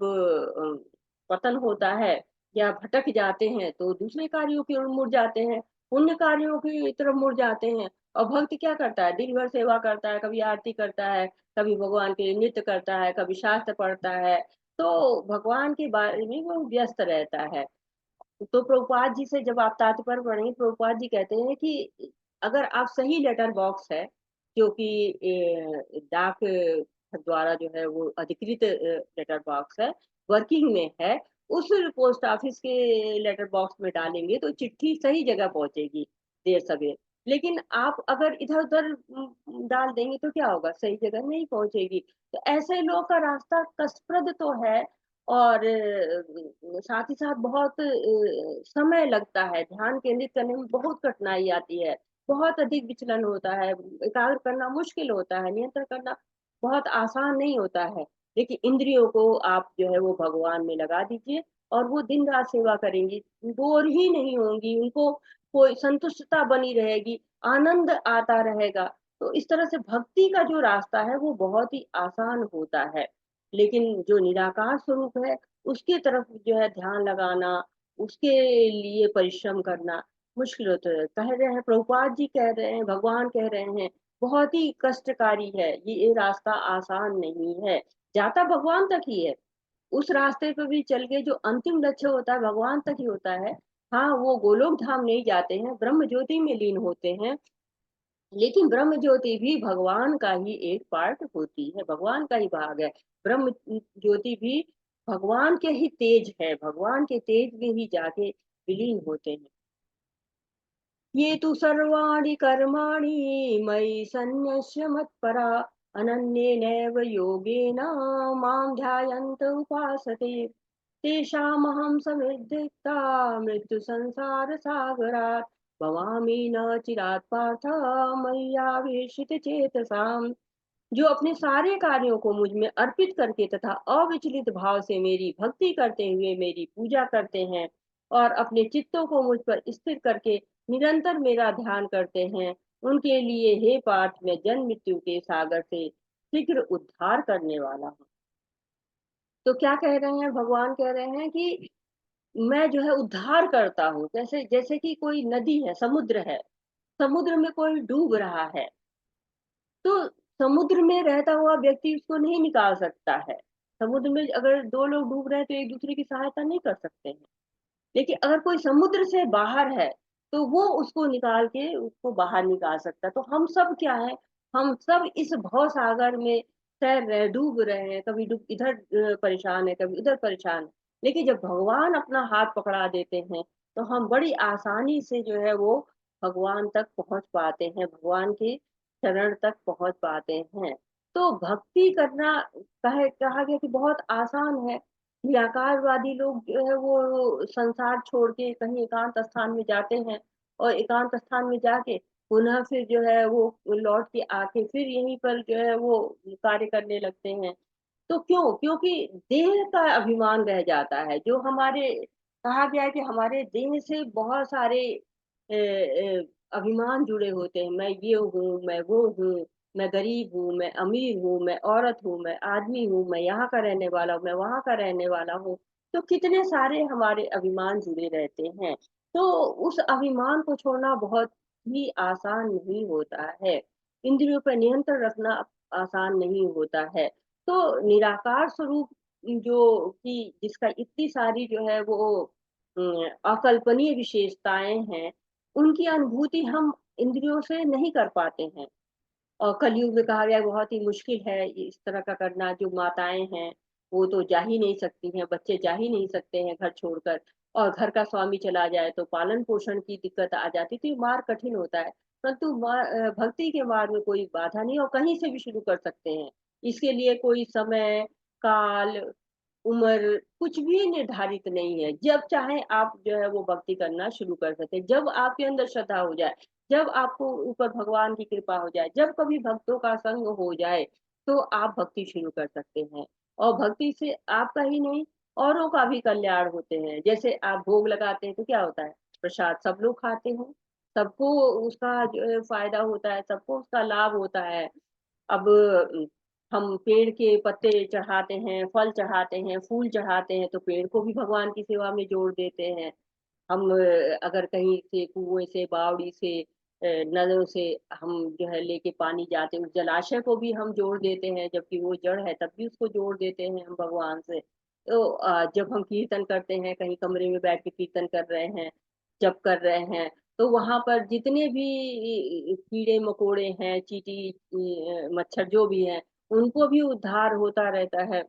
पतन होता है या भटक जाते हैं तो दूसरे कार्यों की ओर मुड़ जाते हैं, पुण्य कार्यों की तरफ मुड़ जाते हैं। और भक्त क्या करता है? दिन भर सेवा करता है, कभी आरती करता है, कभी भगवान के लिए नृत्य करता है, कभी शास्त्र पढ़ता है, तो भगवान के बारे में वो व्यस्त रहता है। तो प्रभुपाद जी से जब आप तात्पर्य पढ़ेंगे, प्रभुपाद जी कहते हैं कि अगर आप सही लेटर बॉक्स है, जो कि डाक द्वारा जो है वो अधिकृत लेटर बॉक्स है, वर्किंग में है, उस पोस्ट ऑफिस के लेटर बॉक्स में डालेंगे तो चिट्ठी सही जगह पहुंचेगी देर सवेर। लेकिन आप अगर इधर उधर डाल देंगे तो क्या होगा? सही जगह नहीं पहुंचेगी। तो ऐसे लोग का रास्ता कष्टप्रद तो है, और साथ ही साथ बहुत समय लगता है, ध्यान केंद्रित करने में बहुत कठिनाई आती है, बहुत अधिक विचलन होता है, एकाग्र करना मुश्किल होता है, नियंत्रण करना बहुत आसान नहीं होता है। देखिए इंद्रियों को आप जो है वो भगवान में लगा दीजिए और वो दिन रात सेवा करेंगी, बोर ही नहीं होंगी, उनको कोई संतुष्टता बनी रहेगी, आनंद आता रहेगा। तो इस तरह से भक्ति का जो रास्ता है वो बहुत ही आसान होता है। लेकिन जो निराकार स्वरूप है उसकी तरफ जो है ध्यान लगाना, उसके लिए परिश्रम करना मुश्किल होता है। कह रहे हैं, प्रभुपाद जी कह रहे हैं, भगवान कह रहे हैं, बहुत ही कष्टकारी है ये रास्ता, आसान नहीं है, जाता भगवान तक ही है। उस रास्ते पे भी चल के जो अंतिम लक्ष्य होता है भगवान तक ही होता है। हाँ, वो गोलोक धाम नहीं जाते हैं, ब्रह्म ज्योति में लीन होते हैं, लेकिन ब्रह्म ज्योति भी भगवान का ही एक पार्ट होती है, भगवान का ही भाग है। ब्रह्म ज्योति भी भगवान के ही तेज है, भगवान के तेज में ही जाके विलीन होते हैं। ये तु सर्वाणि कर्माणि मयि सन्न्यस्य मत्परा अनन्येनैव योगेन मां ध्यायन्त उपासते तेषामहं समिद्धिता मृत्यु संसार सागरात् भवामि न चिरात् पार्थ मय्यावेशित चेतसाम्। जो अपने सारे कार्यों को मुझ में अर्पित करके तथा अविचलित भाव से मेरी भक्ति करते हुए मेरी पूजा करते हैं और अपने चित्तों को मुझ पर स्थिर करके निरंतर मेरा ध्यान करते हैं, उनके लिए हे पार्थ मैं जन्म मृत्यु के सागर से शीघ्र उद्धार करने वाला हूँ। तो क्या कह रहे हैं भगवान? कह रहे हैं कि मैं जो है उद्धार करता हूँ। जैसे जैसे कि कोई नदी है, समुद्र में कोई डूब रहा है, तो समुद्र में रहता हुआ व्यक्ति उसको नहीं निकाल सकता है। समुद्र में अगर 2 लोग डूब रहे हैं तो एक-दूसरे की सहायता नहीं कर सकते हैं। लेकिन अगर कोई समुद्र से बाहर है, तो वो उसको निकाल के उसको बाहर निकाल सकता है। तो हम सब क्या है, हम सब इस भवसागर में तैर रहे, डूब रहे हैं, कभी डूब इधर परेशान है, कभी उधर परेशान है। लेकिन जब भगवान अपना हाथ पकड़ा देते हैं, तो हम बड़ी आसानी से जो है वो भगवान तक पहुँच पाते हैं, भगवान के चरण तक पहुँच पाते हैं। तो भक्ति करना कहा गया कि बहुत आसान है। निराकारवादी लोग जो है वो संसार छोड़ के कहीं एकांत स्थान में जाते हैं और एकांत स्थान में जाके पुनः फिर जो है वो लौट के आके फिर यहीं पर जो है वो कार्य करने लगते हैं। तो क्यों? क्योंकि देह का अभिमान रह जाता है, जो हमारे कहा गया है कि हमारे देह से बहुत सारे अभिमान जुड़े होते हैं। मैं ये हूँ, मैं वो हूँ, मैं गरीब हूँ, मैं अमीर हूँ, मैं औरत हूँ, मैं आदमी हूँ, मैं यहाँ का रहने वाला हूँ, मैं वहाँ का रहने वाला हूँ। तो कितने सारे हमारे अभिमान जुड़े रहते हैं। तो उस अभिमान को छोड़ना बहुत ही आसान नहीं होता है। इंद्रियों पर नियंत्रण रखना आसान नहीं होता है। तो निराकार स्वरूप जो कि जिसका इतनी सारी जो है वो अकल्पनीय विशेषताएँ हैं, उनकी अनुभूति हम इंद्रियों से नहीं कर पाते हैं। और कलयुग में कहा गया है बहुत ही मुश्किल है इस तरह का करना। जो माताएँ हैं, वो तो जा ही नहीं सकती हैं, बच्चे जा ही नहीं सकते हैं घर छोड़कर, और घर का स्वामी चला जाए तो पालन-पोषण की दिक्कत आ जाती है, तो ये मार्ग कठिन होता है। परंतु भक्ति के मार्ग में कोई बाधा नहीं और कहीं से भी शुरू कर सकते हैं। इसके लिए कोई समय, काल, उम्र कुछ भी निर्धारित नहीं है। जब चाहें आप जो है वो भक्ति करना शुरू कर सकते हैं। जब आपके अंदर श्रद्धा हो जाए, जब आपको ऊपर भगवान की कृपा हो जाए, जब कभी भक्तों का संग हो जाए, तो आप भक्ति शुरू कर सकते हैं। और भक्ति से आपका ही नहीं, औरों का भी कल्याण होते हैं। जैसे आप भोग लगाते हैं तो क्या होता है? प्रसाद सब लोग खाते हैं, सबको उसका जो है फ़ायदा होता है, सबको उसका लाभ होता है। अब हम पेड़ के पत्ते चढ़ाते हैं, फल चढ़ाते हैं, फूल चढ़ाते हैं, तो पेड़ को भी भगवान की सेवा में जोड़ देते हैं। हम अगर कहीं से कुएँ से, बावड़ी से नलों से हम जो है लेके पानी जाते हैं, उस जलाशय को भी हम जोड़ देते हैं, जबकि वो जड़ है तब भी उसको जोड़ देते हैं हम भगवान से। तो जब हम कीर्तन करते हैं, कहीं कमरे में बैठ के कीर्तन कर रहे हैं, जप कर रहे हैं, तो वहाँ पर जितने भी कीड़े-मकोड़े हैं, चींटी मच्छर जो भी हैं, उनको भी उद्धार होता रहता है।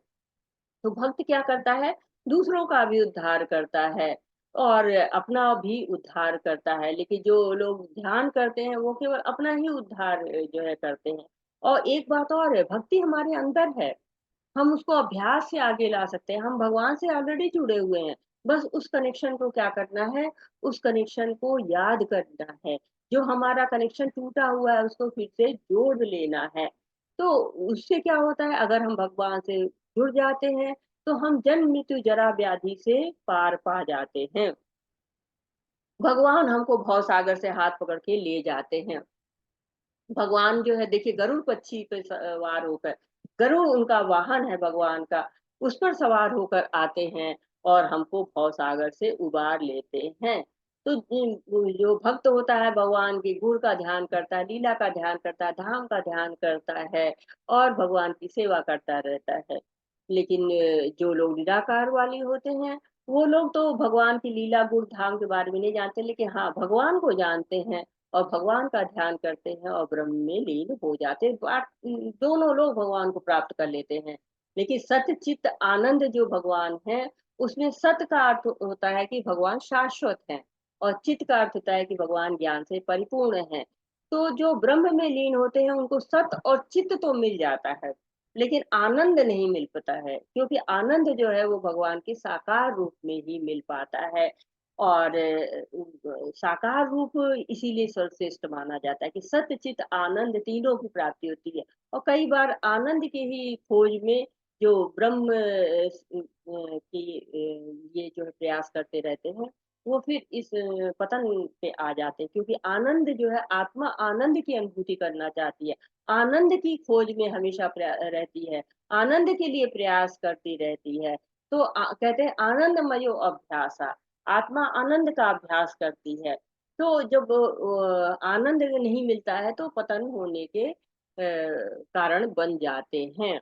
तो भक्त क्या करता है, दूसरों का भी उद्धार करता है और अपना भी उद्धार करता है। लेकिन जो लोग ध्यान करते हैं, वो केवल अपना ही उद्धार जो है करते हैं। और एक बात और है, भक्ति हमारे अंदर है। हम उसको अभ्यास से आगे ला सकते हैं। हम भगवान से ऑलरेडी जुड़े हुए हैं। बस उस कनेक्शन को क्या करना है, उस कनेक्शन को याद करना है। जो हमारा कनेक्शन टूटा हुआ है, उसको फिर से जोड़ लेना है। तो उससे क्या होता है, अगर हम भगवान से जुड़ जाते हैं, तो हम जन्म, मृत्यु, जरा, व्याधि से पार पा जाते हैं। भगवान हमको भवसागर से हाथ पकड़ के ले जाते हैं। भगवान जो है देखिए गरुड़ पक्षी पे सवार होकर, गरुड़ उनका वाहन है भगवान का, उस पर सवार होकर आते हैं और हमको भवसागर से उबार लेते हैं। तो जो भक्त होता है भगवान के गुण का ध्यान करता है, लीला का ध्यान करता है, धाम का ध्यान करता है और भगवान की सेवा करता रहता है। लेकिन जो लोग निराकार वाले होते हैं, वो लोग तो भगवान की लीला, गुण, धाम के बारे में नहीं जानते, लेकिन हाँ, भगवान को जानते हैं और भगवान का ध्यान करते हैं और ब्रह्म में लीन हो जाते हैं। दोनों लोग भगवान को प्राप्त कर लेते हैं। लेकिन सत्य चित्त आनंद जो भगवान है, उसमें सत्य का अर्थ होता है कि भगवान शाश्वत हैं और चित्त का अर्थ होता है कि भगवान ज्ञान से परिपूर्ण हैं। तो जो ब्रह्म में लीन होते हैं, उनको सत्य और चित्त तो मिल जाता है, लेकिन आनंद नहीं मिल पाता है, क्योंकि आनंद जो है वो भगवान के साकार रूप में ही मिल पाता है। और साकार रूप इसीलिए सर्वश्रेष्ठ माना जाता है कि सत्य चित आनंद तीनों की प्राप्ति होती है। और कई बार आनंद की ही खोज में जो ब्रह्म की ये जो है प्रयास करते रहते हैं, वो फिर इस पतन पे आ जाते हैं, क्योंकि आनंद जो है, आत्मा आनंद की अनुभूति करना चाहती है, आनंद की खोज में हमेशा रहती है, आनंद के लिए प्रयास करती रहती है। तो कहते हैं आनंदमयो अभ्यासा, आत्मा आनंद का अभ्यास करती है। तो जब आनंद नहीं मिलता है तो पतन होने के कारण बन जाते हैं।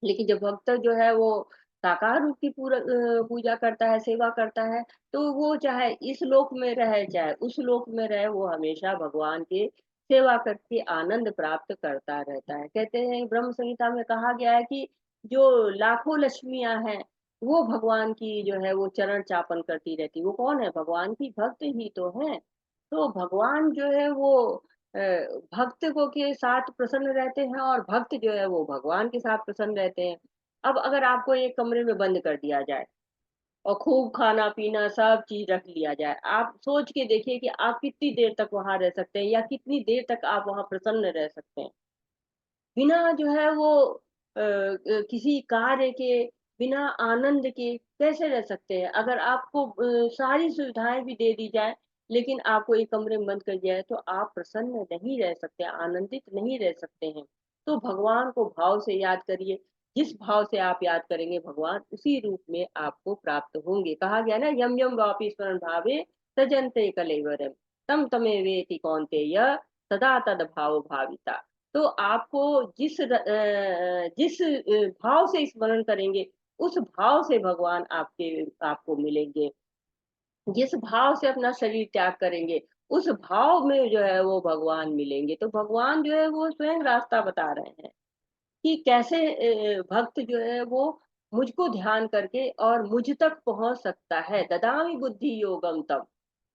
लेकिन जब भक्त जो है वो साकार रूप की पूजा करता है, सेवा करता है, तो वो चाहे इस लोक में रहे, चाहे उस लोक में रहे, वो हमेशा भगवान की सेवा करके आनंद प्राप्त करता रहता है। कहते हैं ब्रह्म संहिता में कहा गया है कि जो लाखों लक्ष्मियां हैं, वो भगवान की जो है वो चरण चापन करती रहती। वो कौन है? भगवान की भक्त ही तो है। तो भगवान जो है वो भक्त को के साथ प्रसन्न रहते हैं और भक्त जो है वो भगवान के साथ प्रसन्न रहते हैं। अब अगर आपको एक कमरे में बंद कर दिया जाए और खूब खाना पीना सब चीज रख लिया जाए, आप सोच के देखिए कि आप कितनी देर तक वहां रह सकते हैं या कितनी देर तक आप वहां प्रसन्न रह सकते हैं बिना जो है वो किसी कार्य के, बिना आनंद के कैसे रह सकते हैं? अगर आपको सारी सुविधाएं भी दे दी जाए, लेकिन आपको एक कमरे में बंद कर दिया है, तो आप प्रसन्न नहीं रह सकते, आनंदित नहीं रह सकते हैं। तो भगवान को भाव से याद करिए। जिस भाव से आप याद करेंगे, भगवान उसी रूप में आपको प्राप्त होंगे। कहा गया ना, यम यम वापि स्मरण भावे तजन्ते कलेवरम, तम तमेवेति कौन्तेय सदा तद भाव भाविता। तो आपको जिस भाव से स्मरण करेंगे, उस भाव से भगवान आपको मिलेंगे। जिस भाव से अपना शरीर त्याग करेंगे, उस भाव में जो है वो भगवान मिलेंगे। तो भगवान जो है वो स्वयं रास्ता बता रहे हैं कि कैसे भक्त जो है वो मुझको ध्यान करके और मुझ तक पहुंच सकता है। ददामी बुद्धि योगम तम,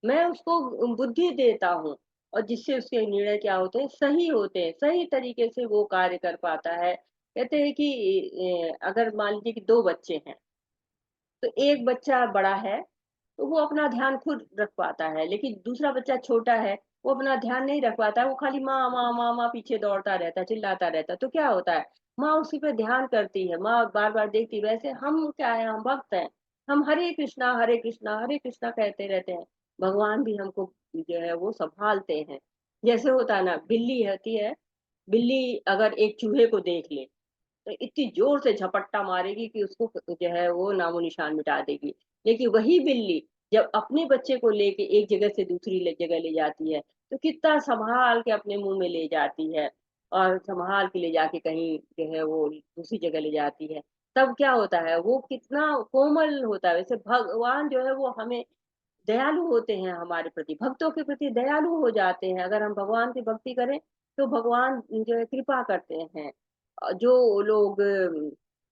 मैं उसको बुद्धि देता हूँ, और जिससे उसके निर्णय क्या होते हैं? सही होते हैं, सही तरीके से वो कार्य कर पाता है। कहते हैं कि अगर मान लीजिए कि दो बच्चे हैं, तो एक बच्चा बड़ा है तो वो अपना ध्यान खुद रख पाता है, लेकिन दूसरा बच्चा छोटा है, वो अपना ध्यान नहीं रख पाता है, वो खाली माँ माँ माँ माँ पीछे दौड़ता रहता है, चिल्लाता रहता है। तो क्या होता है? माँ उसी पे ध्यान करती है, माँ बार बार देखती है। वैसे हम क्या है? हम भक्त हैं, हम हरे कृष्णा हरे कृष्णा हरे कृष्णा कहते रहते हैं। भगवान भी हमको जो है वो संभालते हैं। जैसे होता है ना, बिल्ली होती है, बिल्ली अगर एक चूहे को देख ले तो इतनी जोर से झपट्टा मारेगी कि उसको जो है वो नामो निशान मिटा देगी। लेकिन वही बिल्ली जब अपने बच्चे को लेके एक जगह से दूसरी जगह ले जाती है, तो कितना संभाल के अपने मुंह में ले जाती है, और संभाल के ले जाके कहीं जो है वो दूसरी जगह ले जाती है। तब क्या होता है? वो कितना कोमल होता है। वैसे भगवान जो है वो हमें दयालु होते हैं, हमारे प्रति, भक्तों के प्रति दयालु हो जाते हैं। अगर हम भगवान की भक्ति करें तो भगवान जो है कृपा करते हैं। जो लोग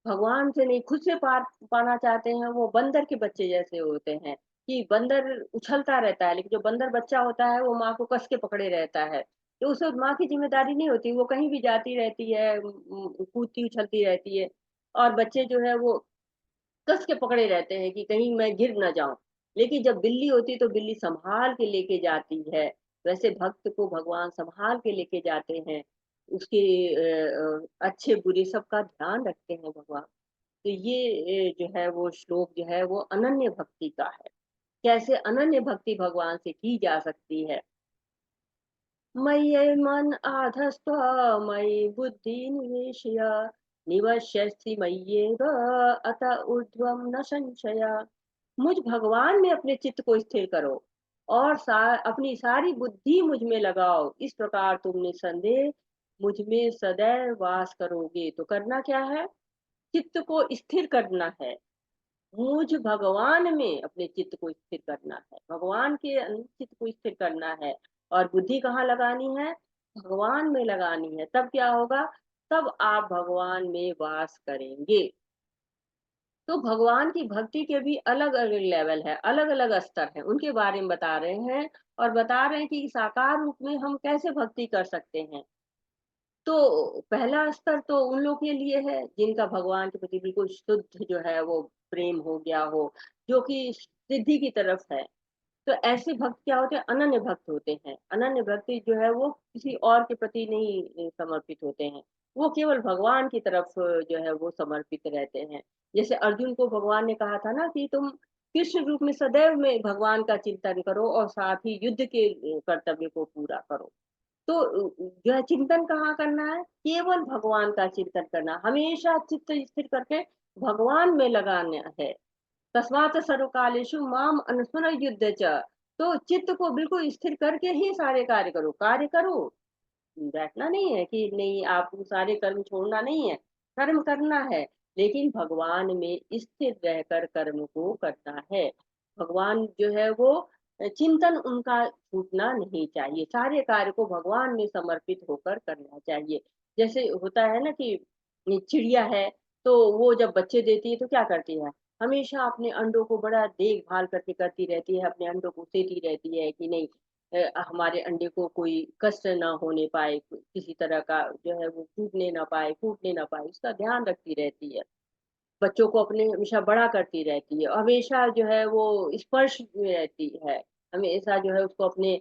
भगवान से नहीं, खुद से पार पाना चाहते हैं, वो बंदर के बच्चे जैसे होते हैं कि बंदर उछलता रहता है, लेकिन जो बंदर बच्चा होता है वो माँ को कस के पकड़े रहता है। तो उसे माँ की जिम्मेदारी नहीं होती, वो कहीं भी जाती रहती है, कूदती उछलती रहती है, और बच्चे जो है वो कस के पकड़े रहते हैं कि कहीं मैं गिर ना जाऊं। लेकिन जब बिल्ली होती तो बिल्ली संभाल के लेके जाती है। वैसे भक्त को भगवान संभाल के लेके जाते हैं, उसके अच्छे बुरे सबका ध्यान रखते हैं भगवान। तो ये जो है वो श्लोक जो है वो अनन्य भक्ति का है। कैसे अनन्य भक्ति भगवान से की जा सकती है? मय्येमन आधस्त्व मयि बुद्धि निवेशय निवस्यसि मय्येव अत ऊर्ध्वं न संशय। मुझ भगवान में अपने चित्त को स्थिर करो और अपनी सारी बुद्धि मुझ में लगाओ। इस प्रकार तुम निसंदेह मुझ में सदैव वास करोगे। तो करना क्या है? चित्त को स्थिर करना है, मुझ भगवान में अपने चित्त को स्थिर करना है, भगवान के चित्त को स्थिर करना है। और बुद्धि कहाँ लगानी है? भगवान में लगानी है। तब क्या होगा? तब आप भगवान में वास करेंगे। तो भगवान की भक्ति के भी अलग अलग लेवल है, अलग अलग स्तर है, उनके बारे में बता रहे हैं। और बता रहे हैं कि साकार रूप में हम कैसे भक्ति कर सकते हैं। तो पहला स्तर तो उन लोग के लिए है जिनका भगवान के प्रति बिल्कुल शुद्ध जो है वो प्रेम हो गया हो, जो कि सिद्धि की तरफ है। तो ऐसे भक्त क्या होते हैं? अनन्य भक्त होते हैं। अनन्य भक्ति जो है वो किसी और के प्रति नहीं समर्पित होते हैं, वो केवल भगवान की तरफ जो है वो समर्पित रहते हैं। जैसे अर्जुन को भगवान ने कहा था ना कि तुम कृष्ण रूप में सदैव में भगवान का चिंतन करो और साथ ही युद्ध के कर्तव्य को पूरा करो। तो जो है चिंतन कहाँ करना है? केवल भगवान का चिंतन करना, हमेशा चित्त स्थिर करके भगवान में लगाना है। तस्मात् सर्वकालेषु माम अनुस्मर युद्ध च। तो चित्त को बिल्कुल स्थिर करके ही सारे कार्य करो। कार्य करो, बैठना नहीं है कि नहीं, आपको सारे कर्म छोड़ना नहीं है, कर्म करना है, लेकिन भगवान में स्थिर रहकर कर्म को करना है। भगवान जो है वो चिंतन उनका छूटना नहीं चाहिए। सारे कार्य को भगवान में समर्पित होकर करना चाहिए। जैसे होता है ना कि चिड़िया है, तो वो जब बच्चे देती है तो क्या करती है, हमेशा अपने अंडों को बड़ा देखभाल करके करती रहती है, अपने अंडों को सेती रहती है कि नहीं हमारे अंडे को कोई कष्ट ना होने पाए, किसी तरह का जो है वो फूटने ना पाए, उसका ध्यान रखती रहती है। बच्चों को अपने हमेशा बड़ा करती रहती है, हमेशा जो है वो स्पर्श में रहती है, हमेशा जो है उसको अपने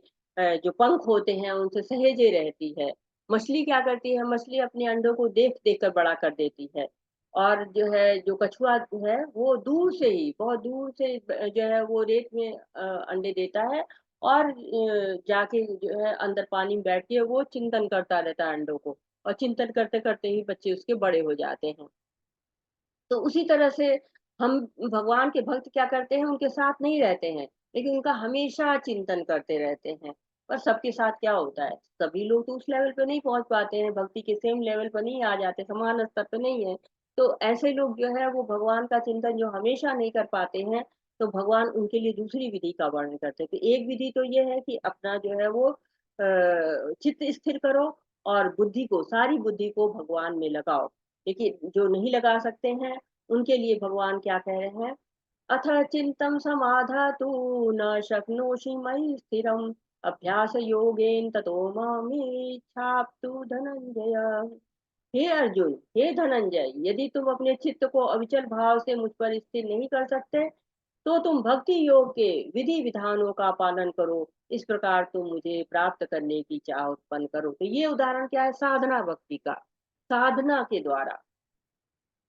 जो पंख होते हैं उनसे सहेजे रहती है। मछली क्या करती है, मछली अपने अंडों को देख देख कर बड़ा कर देती है। और जो है जो कछुआ है वो दूर से ही, बहुत दूर से जो है वो रेत में अंडे देता है, और जाके जो है अंदर पानी में बैठ के वो चिंतन करता रहता है अंडों को, और चिंतन करते करते ही बच्चे उसके बड़े हो जाते हैं। तो उसी तरह से हम भगवान के भक्त क्या करते हैं, उनके साथ नहीं रहते हैं, लेकिन उनका हमेशा चिंतन करते रहते हैं। पर सबके साथ क्या होता है, सभी लोग तो उस लेवल पे नहीं पहुंच पाते हैं, भक्ति के सेम लेवल पर नहीं आ जाते, समान स्तर पे नहीं है। तो ऐसे लोग जो है वो भगवान का चिंतन जो हमेशा नहीं कर पाते हैं, तो भगवान उनके लिए दूसरी विधि का वर्णन करते हैं। तो एक विधि तो ये है कि अपना जो है वो चित्त स्थिर करो, और बुद्धि को, सारी बुद्धि को भगवान में लगाओ। लेकिन जो नहीं लगा सकते हैं, उनके लिए भगवान क्या कह रहे हैं, अथ चिंतम समाधातु न शक्नोषि मयि स्थिरम अभ्यास योगेन ततो मामेच्छाप्तु धनंजय। हे अर्जुन, हे धनंजय, यदि तुम अपने चित्त को अविचल भाव से मुझ पर स्थिर नहीं कर सकते, तो तुम भक्ति योग के विधि विधानों का पालन करो। इस प्रकार तुम मुझे प्राप्त करने की चाह उत्पन्न करो। तो ये उदाहरण क्या है, साधना भक्ति का। साधना के द्वारा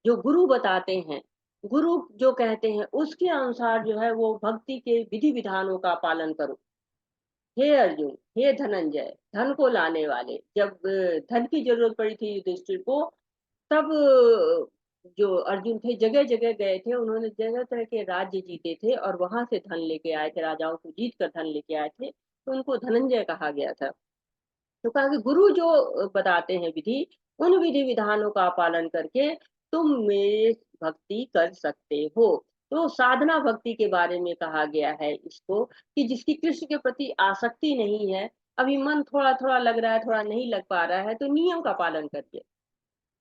जो गुरु बताते हैं, गुरु जो कहते हैं उसके अनुसार जो है वो भक्ति के विधि विधानों का पालन करो। हे अर्जुन, हे धनंजय, धन को लाने वाले, जब धन की जरूरत पड़ी थी युधिष्ठिर को, तब जो अर्जुन थे जगह जगह गए थे, उन्होंने जगह तरह के राज्य जीते थे और वहां से धन लेके आए थे, राजाओं को जीत कर धन लेके आए थे, तो उनको धनंजय कहा गया था। तो कहा कि गुरु जो बताते हैं विधि, उन विधि विधानों का पालन करके तुम मेरे भक्ति कर सकते हो। तो साधना भक्ति के बारे में कहा गया है इसको, कि जिसकी कृष्ण के प्रति आसक्ति नहीं है, अभी मन थोड़ा थोड़ा लग रहा है, थोड़ा नहीं लग पा रहा है, तो नियम का पालन करके,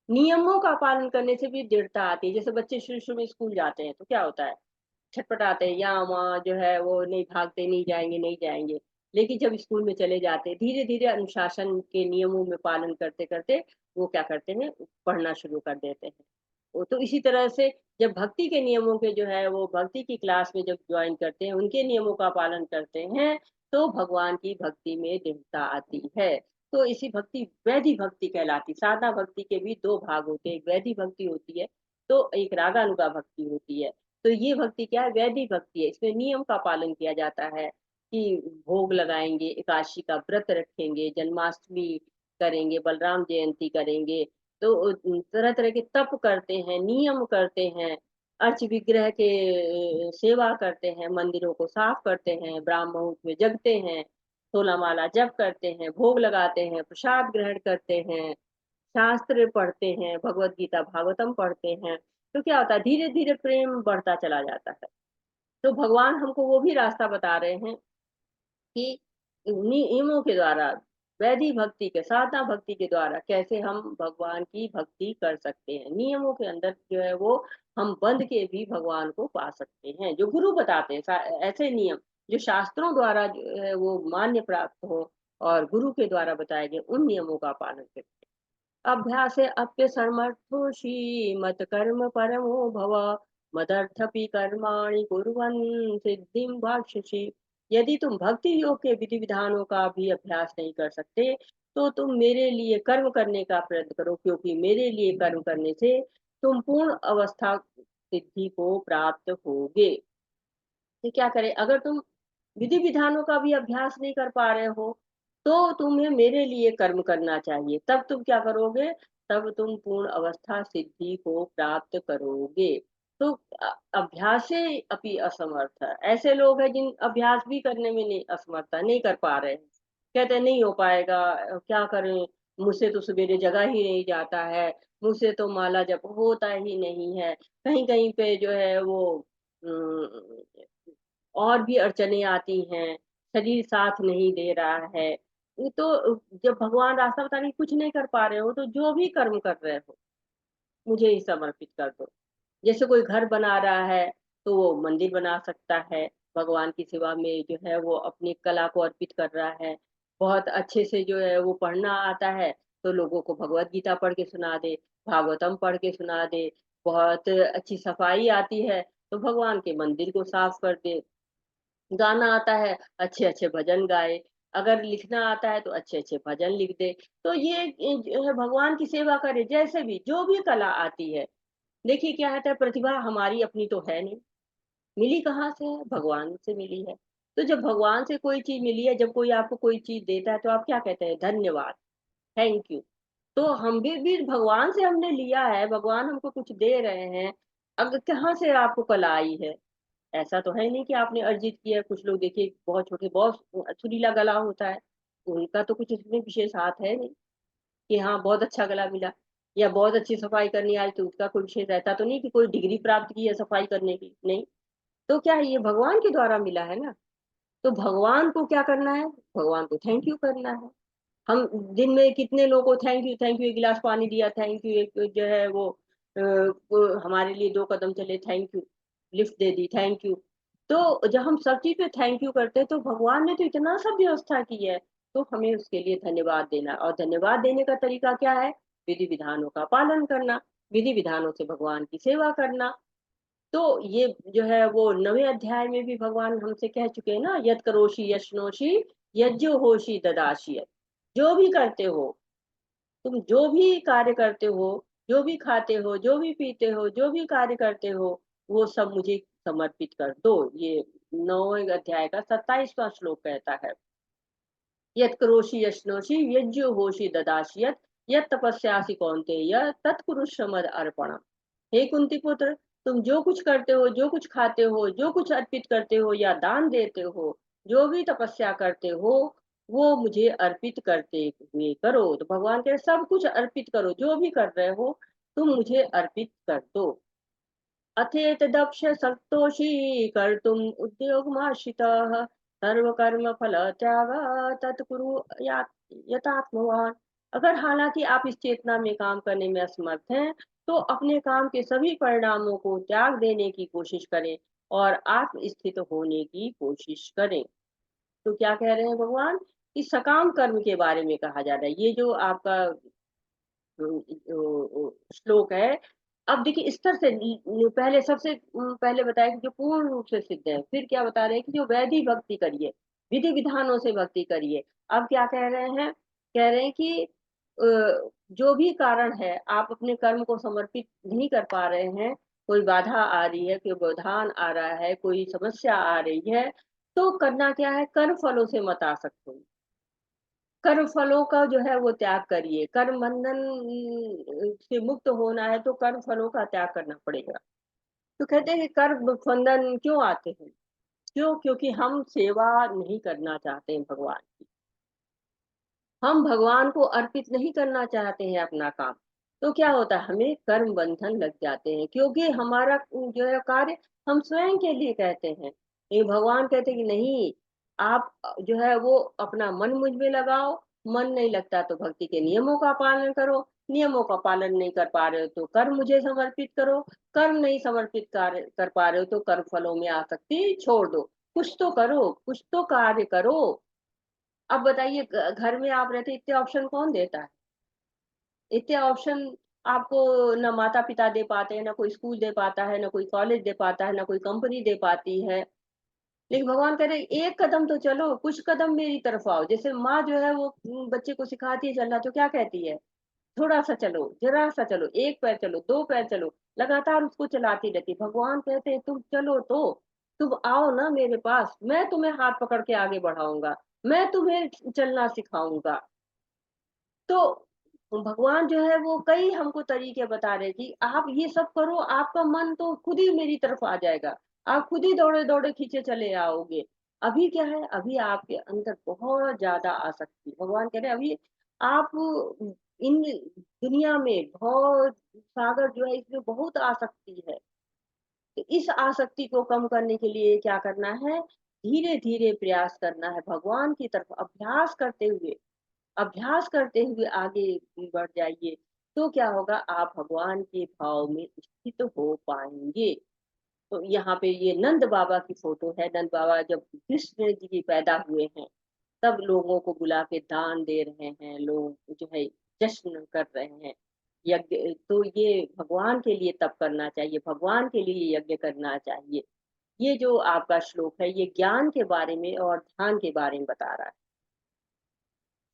नियमों का पालन करने से भी दृढ़ता आती है। जैसे बच्चे शुरू शुरू में स्कूल जाते हैं तो क्या होता है, छटपटाते हैं, यहाँ वहाँ जो है वो नहीं, भागते, नहीं जाएंगे नहीं जाएंगे। लेकिन जब स्कूल में चले जाते हैं, धीरे धीरे अनुशासन के नियमों में पालन करते करते वो क्या करते हैं, पढ़ना शुरू कर देते हैं। वो तो इसी तरह से जब भक्ति के नियमों के जो है वो भक्ति की क्लास में जब ज्वाइन करते हैं, उनके नियमों का पालन करते हैं, तो भगवान की भक्ति में दृढ़ता आती है। तो इसी भक्ति वैधि भक्ति कहलाती। साधा भक्ति के भी दो भाग होते हैं, एक वैधि भक्ति होती है, तो एक रागानुगा भक्ति होती है। तो ये भक्ति क्या है, वैदिक भक्ति है, इसमें नियम का पालन किया जाता है कि भोग लगाएंगे, एकादशी का व्रत रखेंगे, जन्माष्टमी करेंगे, बलराम जयंती करेंगे, तो तरह तरह के तप करते हैं, नियम करते हैं, अर्च विग्रह के सेवा करते हैं, मंदिरों को साफ करते हैं, ब्राह्म मुहूर्त में जगते हैं, 16 माला जप करते हैं, भोग लगाते हैं, प्रसाद ग्रहण करते हैं, शास्त्र पढ़ते हैं, भगवत गीता भागवतम पढ़ते हैं। तो क्या होता है, धीरे धीरे प्रेम बढ़ता चला जाता है। तो भगवान हमको वो भी रास्ता बता रहे हैं कि नियमों के द्वारा, वैदिक भक्ति के, साधना भक्ति के द्वारा कैसे हम भगवान की भक्ति कर सकते हैं। नियमों के अंदर जो है वो हम बंध के भी भगवान को पा सकते हैं, जो गुरु बताते हैं, ऐसे नियम जो शास्त्रों द्वारा जो है वो मान्य प्राप्त हो, और गुरु के द्वारा बताए गए उन नियमों का पालन करें। अभ्यासे अप्यसमर्थोषि मत्कर्म परमो भव मदर्थपि कर्माणि कुर्वन् सिद्धिं वाप्स्यसि। यदि तुम भक्ति योग के विधि विधानों का भी अभ्यास नहीं कर सकते, तो तुम मेरे लिए कर्म करने का प्रयत्न करो, क्योंकि मेरे लिए कर्म करने से तुम पूर्ण अवस्था सिद्धि को प्राप्त होगे। तो क्या करें, अगर तुम विधि विधानों का भी अभ्यास नहीं कर पा रहे हो, तो तुम्हें मेरे लिए कर्म करना चाहिए, तब तुम क्या करोगे, तब तुम पूर्ण अवस्था सिद्धि को प्राप्त करोगे। तो अभ्यासे अपि असमर्थ, ऐसे लोग हैं जिन अभ्यास भी करने में नहीं असमर्थ है, नहीं कर पा रहे हैं। कहते हैं नहीं हो पाएगा, क्या करें, मुझसे तो सवेरे जगा ही नहीं जाता है, मुझसे तो माला जप होता ही नहीं है। कहीं-कहीं पे जो है वो उम, और भी अड़चनें आती हैं, शरीर साथ नहीं दे रहा है। ये तो जब भगवान रास्ता बता रहे हैं, कुछ नहीं कर पा रहे हो, तो जो भी कर्म कर रहे हो, मुझे ही समर्पित कर दो। जैसे कोई घर बना रहा है, तो वो मंदिर बना सकता है, भगवान की सेवा में जो है वो अपनी कला को अर्पित कर रहा है। बहुत अच्छे से जो है वो पढ़ना आता है, तो लोगों को भगवत गीता पढ़ के सुना दे, भागवतम पढ़ के सुना दे। बहुत अच्छी सफाई आती है, तो भगवान के मंदिर को साफ कर दे। गाना आता है, अच्छे-अच्छे भजन गाए, अगर लिखना आता है तो अच्छे-अच्छे भजन लिख दे। तो ये जो है भगवान की सेवा करे, जैसे भी जो भी कला आती है। देखिए क्या होता है, प्रतिभा हमारी अपनी तो है नहीं, मिली कहाँ से है? भगवान से मिली है। तो जब भगवान से कोई चीज़ मिली है, जब कोई आपको कोई चीज़ देता है तो आप क्या कहते हैं? धन्यवाद, थैंक यू। तो हम भी भगवान से हमने लिया है, भगवान हमको कुछ दे रहे हैं, अब कहाँ से आपको कला आई है? ऐसा तो है नहीं कि आपने अर्जित किया है। कुछ लोग देखिए बहुत छोटे, बहुत सुरीला गला होता है, उनका तो कुछ इसमें विशेष हाथ है नहीं कि हाँ, बहुत अच्छा गला मिला, या बहुत अच्छी सफाई करनी आई तो उसका कोई विशेष ऐसा तो नहीं कि कोई डिग्री प्राप्त की है सफाई करने की, नहीं। तो क्या है, ये भगवान के द्वारा मिला है ना, तो भगवान को क्या करना है? भगवान को थैंक यू करना है। हम दिन में कितने लोगों को थैंक यू, 1 गिलास पानी दिया थैंक यू, एक जो है वो हमारे लिए 2 कदम चले thank you, lift they the thank you. तो जब हम सब चीज़ पे थैंक यू करते हैं, तो भगवान ने तो इतना सब व्यवस्था की है, तो हमें उसके लिए धन्यवाद देना है। और धन्यवाद देने का तरीका क्या है? विधि विधानों का पालन करना, विधि विधानों से भगवान की सेवा करना। तो ये जो है वो 9वें अध्याय में भी भगवान हमसे कह चुके हैं ना, यत् करोषि यश्नोषि यज्ञो होषि ददासि यत्। जो भी करते हो, तुम जो भी कार्य करते हो, जो भी खाते हो, जो भी पीते हो, जो भी कार्य करते हो, वो सब मुझे समर्पित कर दो। ये 9वें अध्याय का 27वां श्लोक कहता है। यत् करोषि यश्नोषि यज्ञो होषि ददासि यत्, यत् तपस्यासि कौन्तेय तत्कुरुष्व मद अर्पणम्। हे कुंती पुत्र, तुम जो कुछ करते हो, जो कुछ खाते हो, जो कुछ अर्पित करते हो या दान देते हो, जो भी तपस्या करते हो, वो मुझे अर्पित करते हुए करो। तो भगवान कह रहे सब कुछ अर्पित करो, जो भी कर रहे हो, तुम मुझे अर्पित कर दो। अथेतदक्ष संतोषी कर्तुम् उद्योगमाश्रितः सर्वकर्मफलत्याग तत्कुरु यथात्मवान्। अगर हालांकि आप इस चेतना में काम करने में असमर्थ हैं, तो अपने काम के सभी परिणामों को त्याग देने की कोशिश करें और आत्म स्थित होने की कोशिश करें। तो क्या कह रहे हैं भगवान? कि सकाम कर्म के बारे में कहा जा रहा है। ये जो आपका श्लोक है। अब देखिए स्तर से पहले सबसे पहले बताया कि जो पूर्ण रूप से सिद्ध है, फिर क्या बता रहे हैं कि जो वैदिक भक्ति करिए, विधि विधानों से भक्ति करिए। अब क्या कह रहे हैं? कह रहे हैं कि जो भी कारण है, आप अपने कर्म को समर्पित नहीं कर पा रहे हैं, कोई बाधा आ रही है, कोई व्यवधान आ रहा है, कोई समस्या आ रही है, तो करना क्या है? कर्म फलों से मत आसक्त होइए। कर्म फलों का जो है वो त्याग करिए। कर्म बंधन से मुक्त होना है तो कर्म फलों का त्याग करना पड़ेगा। तो कहते हैं कि कर्म बंधन क्यों आते हैं? क्यों? क्योंकि हम सेवा नहीं करना चाहते हैं भगवान की। हम भगवान को अर्पित नहीं करना चाहते हैं अपना काम। तो क्या होता है? हमें कर्म बंधन लग जाते हैं, क्योंकि हमारा जो है कार्य हम स्वयं के लिए कहते हैं। ये भगवान कहते हैं कि नहीं, आप जो है वो अपना मन मुझ में लगाओ, मन नहीं लगता तो भक्ति के नियमों का पालन करो, नियमों का पालन नहीं कर पा रहे हो तो कर्म मुझे समर्पित करो, कर्म नहीं समर्पित कार्य कर पा रहे हो तो कर्म फलों में आसक्ति छोड़ दो। कुछ तो करो, कुछ तो कार्य करो। अब बताइए, घर में आप रहते, इतने ऑप्शन कौन देता है? इतने ऑप्शन आपको ना माता पिता दे पाते हैं, ना कोई स्कूल दे पाता है, ना कोई कॉलेज दे पाता है, ना कोई कंपनी दे पाती है। लेकिन भगवान कह रहे हैं एक कदम तो चलो, कुछ कदम मेरी तरफ आओ। जैसे माँ जो है वो बच्चे को सिखाती है चलना, तो क्या कहती है? थोड़ा सा चलो, जरा सा चलो, 1 पैर चलो, 2 पैर चलो, लगातार उसको चलाती रहती। भगवान कहते हैं तुम चलो तो, तुम आओ ना मेरे पास, मैं तुम्हें हाथ पकड़ के आगे बढ़ाऊंगा, मैं तुम्हें चलना सिखाऊंगा। तो भगवान जो है वो कई हमको तरीके बता रहे कि आप ये सब करो, आपका मन तो खुद ही मेरी तरफ आ जाएगा। आप खुद ही दौड़े-दौड़े खींचे चले आओगे। अभी क्या है, अभी आपके अंदर बहुत ज़्यादा आसक्ति, भगवान कह रहे हैं अभी आप इन दुनिया में बहुत सागर जो है इसमें बहुत आसक्ति है। तो इस आसक्ति को कम करने के लिए क्या करना है, धीरे-धीरे प्रयास करना है भगवान की तरफ अभ्यास करते हुए आगे बढ़ जाइए, तो क्या होगा आप भगवान के भाव में स्थित हो पाएँगे। तो यहाँ पे ये नंद बाबा की फ़ोटो है, नंद बाबा जब कृष्ण जी पैदा हुए हैं, तब लोगों को बुला के दान दे रहे हैं, लोग जो है जश्न कर रहे हैं। यज्ञ तो ये भगवान के लिए तप करना चाहिए, भगवान के लिए यज्ञ करना चाहिए। ये जो आपका श्लोक है, ये ज्ञान के बारे में और ध्यान के बारे में बता रहा है।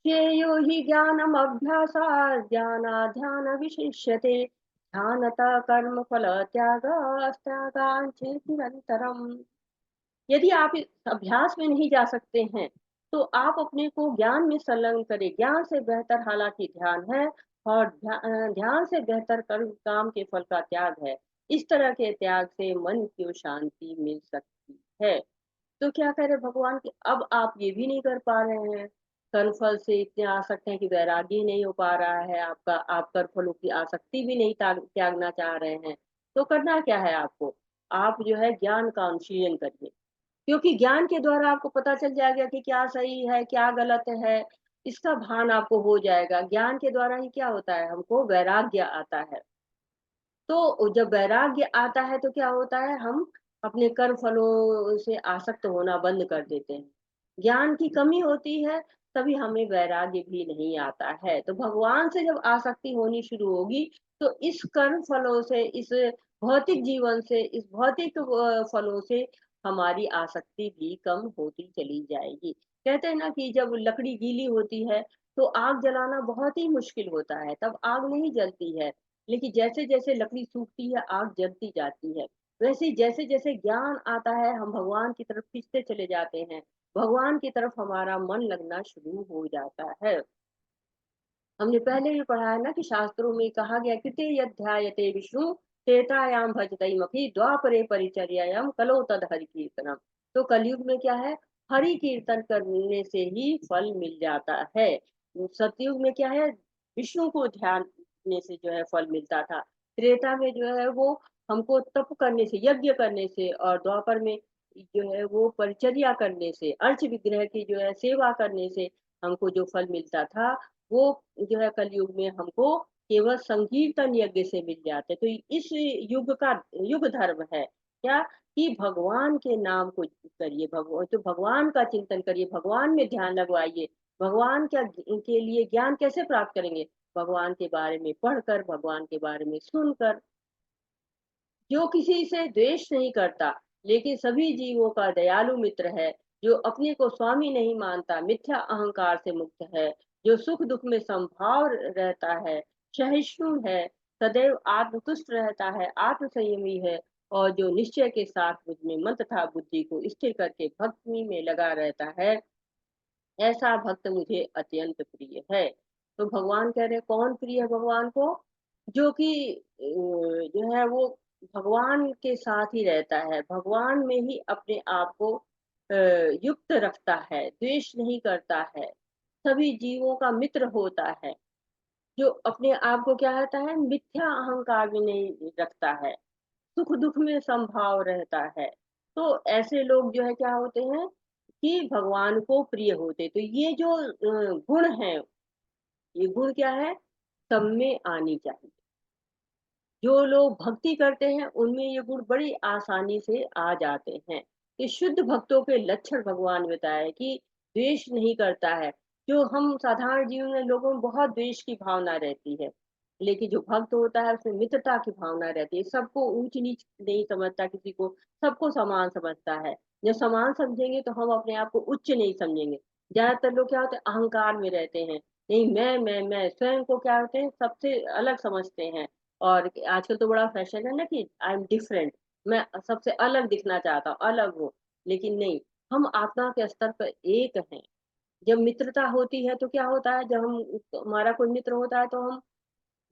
श्रेयो हि ज्ञानमभ्यासात् ज्ञानाध्यानविशिष्यते ध्यानतः कर्मफलत्यागस्त्यागाञ्चेति निरन्तरम्। यदि आप इस अभ्यास में नहीं जा सकते हैं, तो आप अपने को ज्ञान में संलग्न करें। ज्ञान से बेहतर हालाँकि ध्यान है और ध्यान से बेहतर कर्म काम के फल का त्याग है। इस तरह के त्याग से मन को शांति मिल सकती है। तो क्या कह रहे भगवान कि अब आप ये भी नहीं कर पा रहे हैं, कर्मफल से इतने आसक्त हैं कि वैराग्य ही नहीं हो पा रहा है आपका, आप कर्मफलों की आसक्ति भी नहीं त्यागना चाह रहे हैं, तो करना क्या है आपको? आप जो है ज्ञान का अनुशीलन करिए, क्योंकि ज्ञान के द्वारा आपको पता चल जाएगा कि क्या सही है, क्या गलत है, इसका भान आपको हो जाएगा। ज्ञान के द्वारा ही क्या होता है, हमको वैराग्य आता है। तो जब वैराग्य आता है तो क्या होता है, हम अपने कर्म फलों से आसक्त होना बंद कर देते हैं। ज्ञान की कमी होती है, तभी हमें वैराग्य भी नहीं आता है। तो भगवान से जब आसक्ति होनी शुरू होगी, तो इस कर्म फलों से, इस भौतिक जीवन से, इस भौतिक फलों से हमारी आसक्ति भी कम होती चली जाएगी। कहते हैं ना कि जब लकड़ी गीली होती है, तो आग जलाना बहुत ही मुश्किल होता है, तब आग नहीं जलती है। लेकिन जैसे-जैसे लकड़ी सूखती है, आग जलती जाती है। वैसे ही जैसे-जैसे ज्ञान आता है, हम भगवान की तरफ खींचते चले जाते हैं। भगवान की तरफ हमारा मन लगना शुरू हो जाता है। हमने पहले भी पढ़ा है ना कि शास्त्रों में कहा गया कृते यध्यायते विष्णु त्रेतायाम भजतैमपि द्वापरे परिचर्यायाम कलौ तद हरि कीर्तनम। तो कलयुग में क्या है, हरि कीर्तन करने से ही फल मिल जाता है। सतयुग में क्या है, विष्णु को ध्यान करने से जो है फल मिलता था। त्रेता में जो है वो हमको तप करने से, यज्ञ करने से, और द्वापर में जो है वो परिचर्या करने से, अर्च विग्रह की जो है सेवा करने से हमको जो फल मिलता था, वो जो है कलयुग में हमको केवल संकीर्तन यज्ञ से मिल जाते। तो इस युग का युग धर्म है क्या, कि भगवान के नाम को करिए, भगवान तो भगवान का चिंतन करिए, भगवान में ध्यान लगवाइए। भगवान क्या के लिए ज्ञान कैसे प्राप्त करेंगे, भगवान के बारे में पढ़कर, भगवान के बारे में सुनकर। जो किसी से द्वेष नहीं करता, लेकिन सभी जीवों का दयालु मित्र है, जो अपने को स्वामी नहीं मानता, मिथ्या अहंकार से मुक्त है, जो सुख दुख में समभाव रहता है, सहिष्णु है, सदैव आत्मतुष्ट रहता है, आत्म संयमी है, और जो निश्चय के साथ मुझ में मन तथा बुद्धि को स्थिर करके भक्ति में लगा रहता है, ऐसा भक्त मुझे अत्यंत प्रिय है। तो भगवान कह रहे कौन प्रिय है भगवान को, जो कि जो है वो भगवान के साथ ही रहता है, भगवान में ही अपने आप को युक्त रखता है, द्वेष नहीं करता है, सभी जीवों का मित्र होता है, जो अपने आप को क्या रहता है, मिथ्या अहंकार में नहीं रखता है, सुख दुख में समभाव रहता है। तो ऐसे लोग जो है क्या होते हैं, कि भगवान को प्रिय होते। तो ये जो गुण है, ये गुण क्या है, सब में आनी चाहिए। जो लोग भक्ति करते हैं, उनमें ये गुण बड़ी आसानी से आ जाते हैं। ये शुद्ध भक्तों के लक्षण भगवान बताए कि द्वेष नहीं करता है। जो हम साधारण जीवन में लोगों में बहुत द्वेष की भावना रहती है, लेकिन जो भक्त होता है उसमें मित्रता की भावना रहती है। सबको ऊंच-नीच नहीं समझता किसी को, सबको समान समझता है। जब समान समझेंगे तो हम अपने आप को उच्च नहीं समझेंगे। ज़्यादातर लोग क्या होते हैं, अहंकार में रहते हैं। नहीं मैं, स्वयं को क्या होते हैं, सबसे अलग समझते हैं। और आजकल तो बड़ा फैशन है ना कि आई एम डिफरेंट, मैं सबसे अलग दिखना चाहता हूँ, अलग हूँ। लेकिन नहीं, हम आत्मा के स्तर पर एक हैं। जब मित्रता होती है तो क्या होता है, जब हम हमारा कोई मित्र होता है तो हम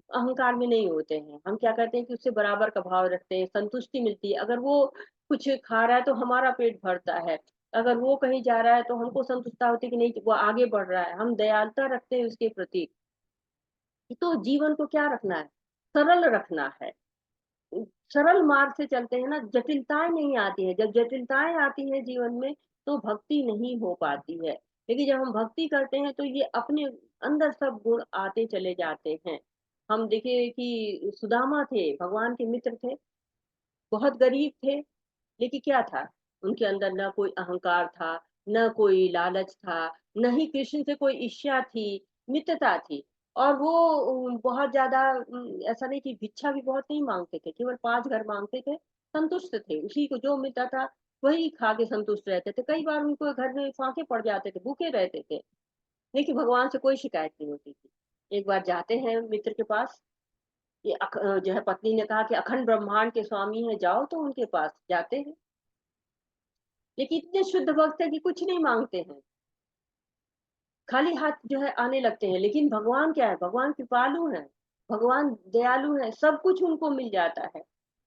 अहंकार में नहीं होते हैं। हम क्या करते हैं कि उससे बराबर का भाव रखते हैं, संतुष्टि मिलती है। अगर वो कुछ खा रहा है तो हमारा पेट भरता है, अगर वो कहीं जा रहा है तो हमको संतुष्टता होती है कि नहीं वो आगे बढ़ रहा है, हम दयालुता रखते हैं उसके प्रति। तो जीवन को क्या रखना है, सरल रखना है। सरल मार्ग से चलते हैं ना, जटिलताएं नहीं आती है। जब जटिलताएं आती है जीवन में तो भक्ति नहीं हो पाती है। लेकिन जब हम भक्ति करते हैं तो ये अपने अंदर सब गुण आते चले जाते हैं। हम देखिए कि सुदामा थे, भगवान के मित्र थे, बहुत गरीब थे, लेकिन क्या था, उनके अंदर ना कोई अहंकार था, न कोई लालच था, न ही कृष्ण से कोई ईर्ष्या थी, मित्रता थी। और वो बहुत ज्यादा ऐसा नहीं कि भिक्षा भी बहुत नहीं मांगते थे, केवल 5 घर मांगते थे, संतुष्ट थे, उसी को जो मिलता था वही खा के संतुष्ट रहते थे। कई बार उनको घर में फांके पड़ जाते थे, भूखे रहते थे, लेकिन भगवान से कोई शिकायत नहीं होती थी। एक बार जाते हैं मित्र के पास, ये जो है पत्नी ने कहा कि अखंड ब्रह्मांड के स्वामी है, जाओ, तो उनके पास जाते हैं। लेकिन इतने शुद्ध भक्त है कि कुछ नहीं मांगते हैं, खाली हाथ जो है आने लगते हैं। लेकिन भगवान क्या है, भगवान कृपालु है, भगवान दयालु है, सब कुछ उनको मिल जाता है।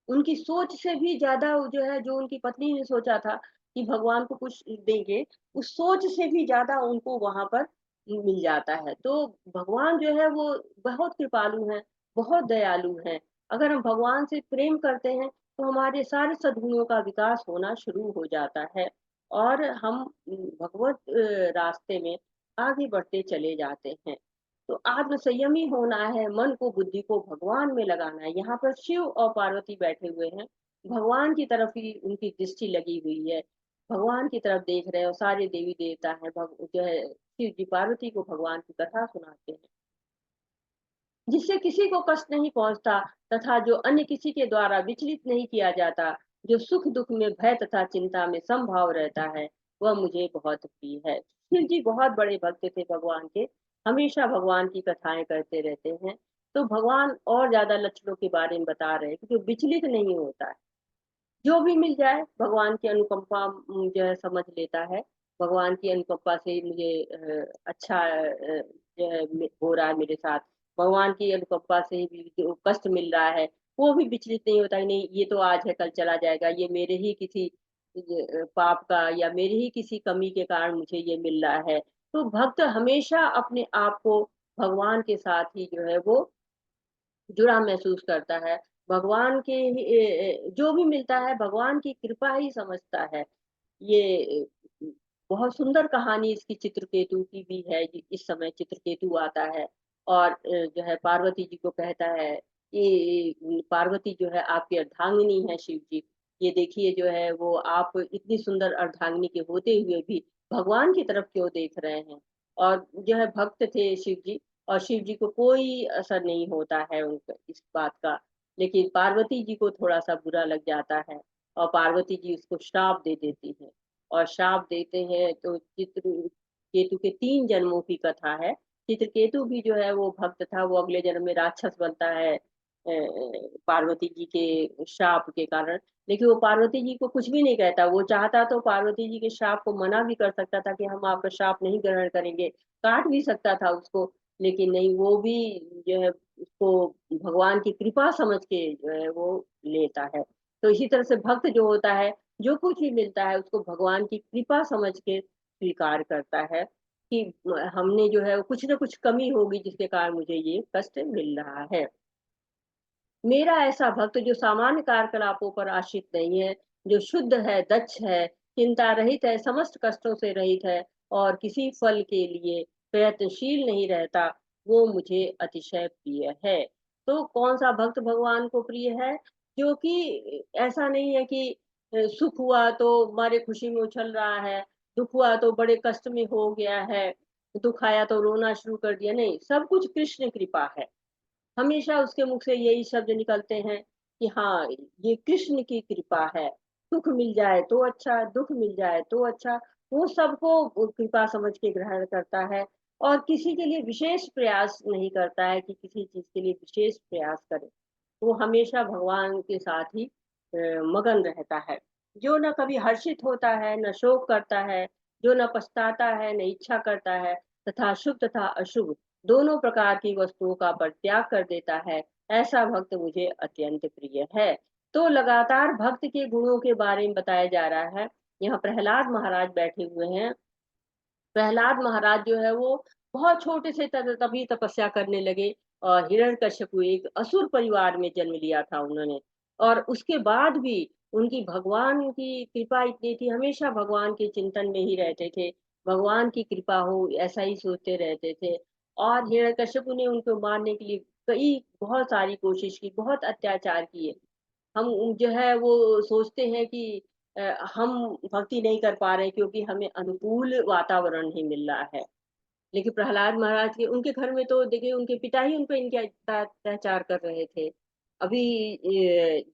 उनकी सोच से भी ज्यादा जो है, जो उनकी पत्नी ने सोचा था कि भगवान को कुछ देंगे, उस सोच से भी ज्यादा उनको वहां पर मिल जाता है। तो भगवान जो है वो बहुत कृपालु है, बहुत दयालु है। अगर हम भगवान से प्रेम करते हैं तो हमारे सारे सद्गुणों का विकास होना शुरू हो जाता है, और हम भगवत रास्ते में आगे बढ़ते चले जाते हैं। तो आत्म संयमी होना है, मन को बुद्धि को भगवान में लगाना है। यहाँ पर शिव और पार्वती बैठे हुए हैं, भगवान की तरफ ही उनकी दृष्टि लगी हुई है, भगवान की तरफ देख रहे हैं। और सारे देवी देवता हैं, जो है शिव जी पार्वती को भगवान की कथा सुनाते हैं, जिससे किसी को कष्ट नहीं पहुंचता, तथा जो अन्य किसी के द्वारा विचलित नहीं किया जाता, जो सुख दुख में भय तथा चिंता में समभाव रहता है, वह मुझे बहुत प्रिय है। शिव जी बहुत बड़े भक्त थे भगवान के, हमेशा भगवान की कथाएं करते रहते हैं। तो भगवान और ज्यादा लक्षणों के बारे में बता रहे हैं कि जो विचलित नहीं होता है, जो भी मिल जाए भगवान की अनुकंपा जो है समझ लेता है। भगवान की अनुकंपा से मुझे अच्छा जो है हो रहा है मेरे साथ, भगवान की अनुकंपा से भी जो कष्ट मिल रहा है वो भी विचलित नहीं होता, नहीं ये तो आज है कल चला जाएगा, ये मेरे ही किसी पाप का या मेरे ही किसी कमी के कारण मुझे ये मिल रहा है। तो भक्त हमेशा अपने आप को भगवान के साथ ही जो है वो जुड़ा महसूस करता है। भगवान के जो भी मिलता है भगवान की कृपा ही समझता है। ये बहुत सुंदर कहानी इसकी चित्रकेतु की भी है। इस समय चित्रकेतु आता है और जो है पार्वती जी को कहता है कि पार्वती जो है आपकी अर्धांगिनी है शिव जी, ये देखिए जो है वो आप इतनी सुंदर अर्धांगिनी के होते हुए भी भगवान की तरफ क्यों देख रहे हैं। और जो है भक्त थे शिव जी, और शिव जी को कोई असर नहीं होता है उनका इस बात का। लेकिन पार्वती जी को थोड़ा सा बुरा लग जाता है, और पार्वती जी उसको श्राप दे देती है। और श्राप देते हैं तो चित्रकेतु के 3 जन्मों की कथा है। चित्रकेतु भी जो है वो भक्त था, वो अगले जन्म में राक्षस बनता है पार्वती जी के श्राप के कारण। लेकिन वो पार्वती जी को कुछ भी नहीं कहता, वो चाहता तो पार्वती जी के श्राप को मना भी कर सकता था कि हम आपका श्राप नहीं ग्रहण करेंगे, काट भी सकता था उसको। लेकिन नहीं, वो भी जो है उसको भगवान की कृपा समझ के जो है वो लेता है। तो इसी तरह से भक्त जो होता है, जो कुछ भी मिलता है उसको भगवान की कृपा समझ के स्वीकार करता है कि हमने जो है कुछ ना कुछ कमी होगी जिसके कारण मुझे ये कष्ट मिल रहा है। मेरा ऐसा भक्त जो सामान्य कार्यकलापों पर आश्रित नहीं है, जो शुद्ध है, दक्ष है, चिंता रहित है, समस्त कष्टों से रहित है, और किसी फल के लिए प्रयत्नशील नहीं रहता, वो मुझे अतिशय प्रिय है। तो कौन सा भक्त भगवान को प्रिय है, जो कि ऐसा नहीं है कि सुख हुआ तो मारे खुशी में उछल रहा है, दुख हुआ तो बड़े कष्ट में हो गया है, दुख आया तो रोना शुरू कर दिया, नहीं, सब कुछ कृष्ण कृपा है। हमेशा उसके मुख से यही शब्द निकलते हैं कि हाँ, ये कृष्ण की कृपा है। सुख मिल जाए तो अच्छा, दुख मिल जाए तो अच्छा, वो सबको कृपा समझ के ग्रहण करता है, और किसी के लिए विशेष प्रयास नहीं करता है कि किसी चीज के लिए विशेष प्रयास करे। वो हमेशा भगवान के साथ ही मगन रहता है, जो न कभी हर्षित होता है, न शोक करता है, जो न पछताता है न इच्छा करता है तथा शुभ तथा अशुभ दोनों प्रकार की वस्तुओं का परित्याग कर देता है, ऐसा भक्त मुझे अत्यंत प्रिय है। तो लगातार भक्त के गुणों के बारे में बताया जा रहा है। यहाँ प्रहलाद महाराज बैठे हुए हैं। प्रहलाद महाराज जो है वो बहुत छोटे से तभी तपस्या करने लगे, और हिरण्यकश्यप एक असुर परिवार में जन्म लिया था उन्होंने। और उसके बाद भी उनकी भगवान की कृपा इतनी थी, हमेशा भगवान के चिंतन में ही रहते थे, भगवान की कृपा हो ऐसा ही सोचते रहते थे। और हिरण्यकश्यप ने उनको मारने के लिए कई बहुत सारी कोशिश की, बहुत अत्याचार किए। हम जो है वो सोचते हैं कि हम भक्ति नहीं कर पा रहे क्योंकि हमें अनुकूल वातावरण नहीं मिल रहा है। लेकिन प्रहलाद महाराज के उनके घर में तो देखिए उनके पिता ही उन पे इनका इतना अत्याचार कर रहे थे। अभी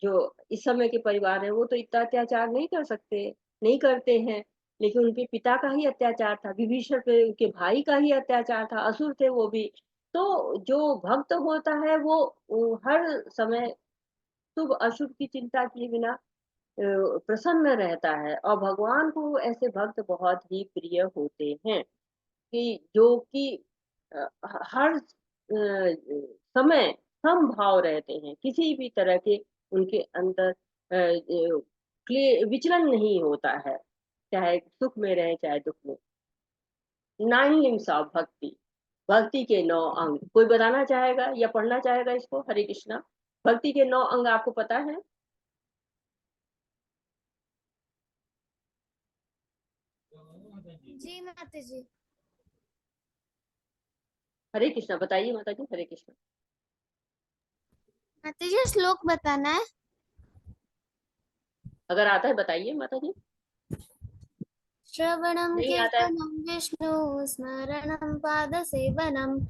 जो इस समय के परिवार है वो तो इतना अत्याचार नहीं कर सकते, नहीं करते हैं। लेकिन उनके पिता का ही अत्याचार था, विभीषण पे उनके भाई का ही अत्याचार था, असुर थे वो भी। तो जो भक्त होता है वो हर समय शुभ अशुभ की चिंता किए बिना प्रसन्न रहता है, और भगवान को ऐसे भक्त बहुत ही प्रिय होते हैं कि जो कि हर समय समभाव रहते हैं, किसी भी तरह के उनके अंदर विचलन नहीं होता है, चाहे सुख में रहे चाहे दुख में। 9 लिम्स ऑफ भक्ति, भक्ति के 9 अंग कोई बताना चाहेगा या पढ़ना चाहेगा इसको? हरे कृष्णा। भक्ति के 9 अंग आपको पता है? जी माता जी। हरे कृष्णा बताइए माता जी। हरे कृष्णा। माता जी श्लोक बताना है। अगर आता है बताइए माता जी। श्रवणं नहीं आता है? कीर्तनं विष्णु स्मरणं पादसेवनम्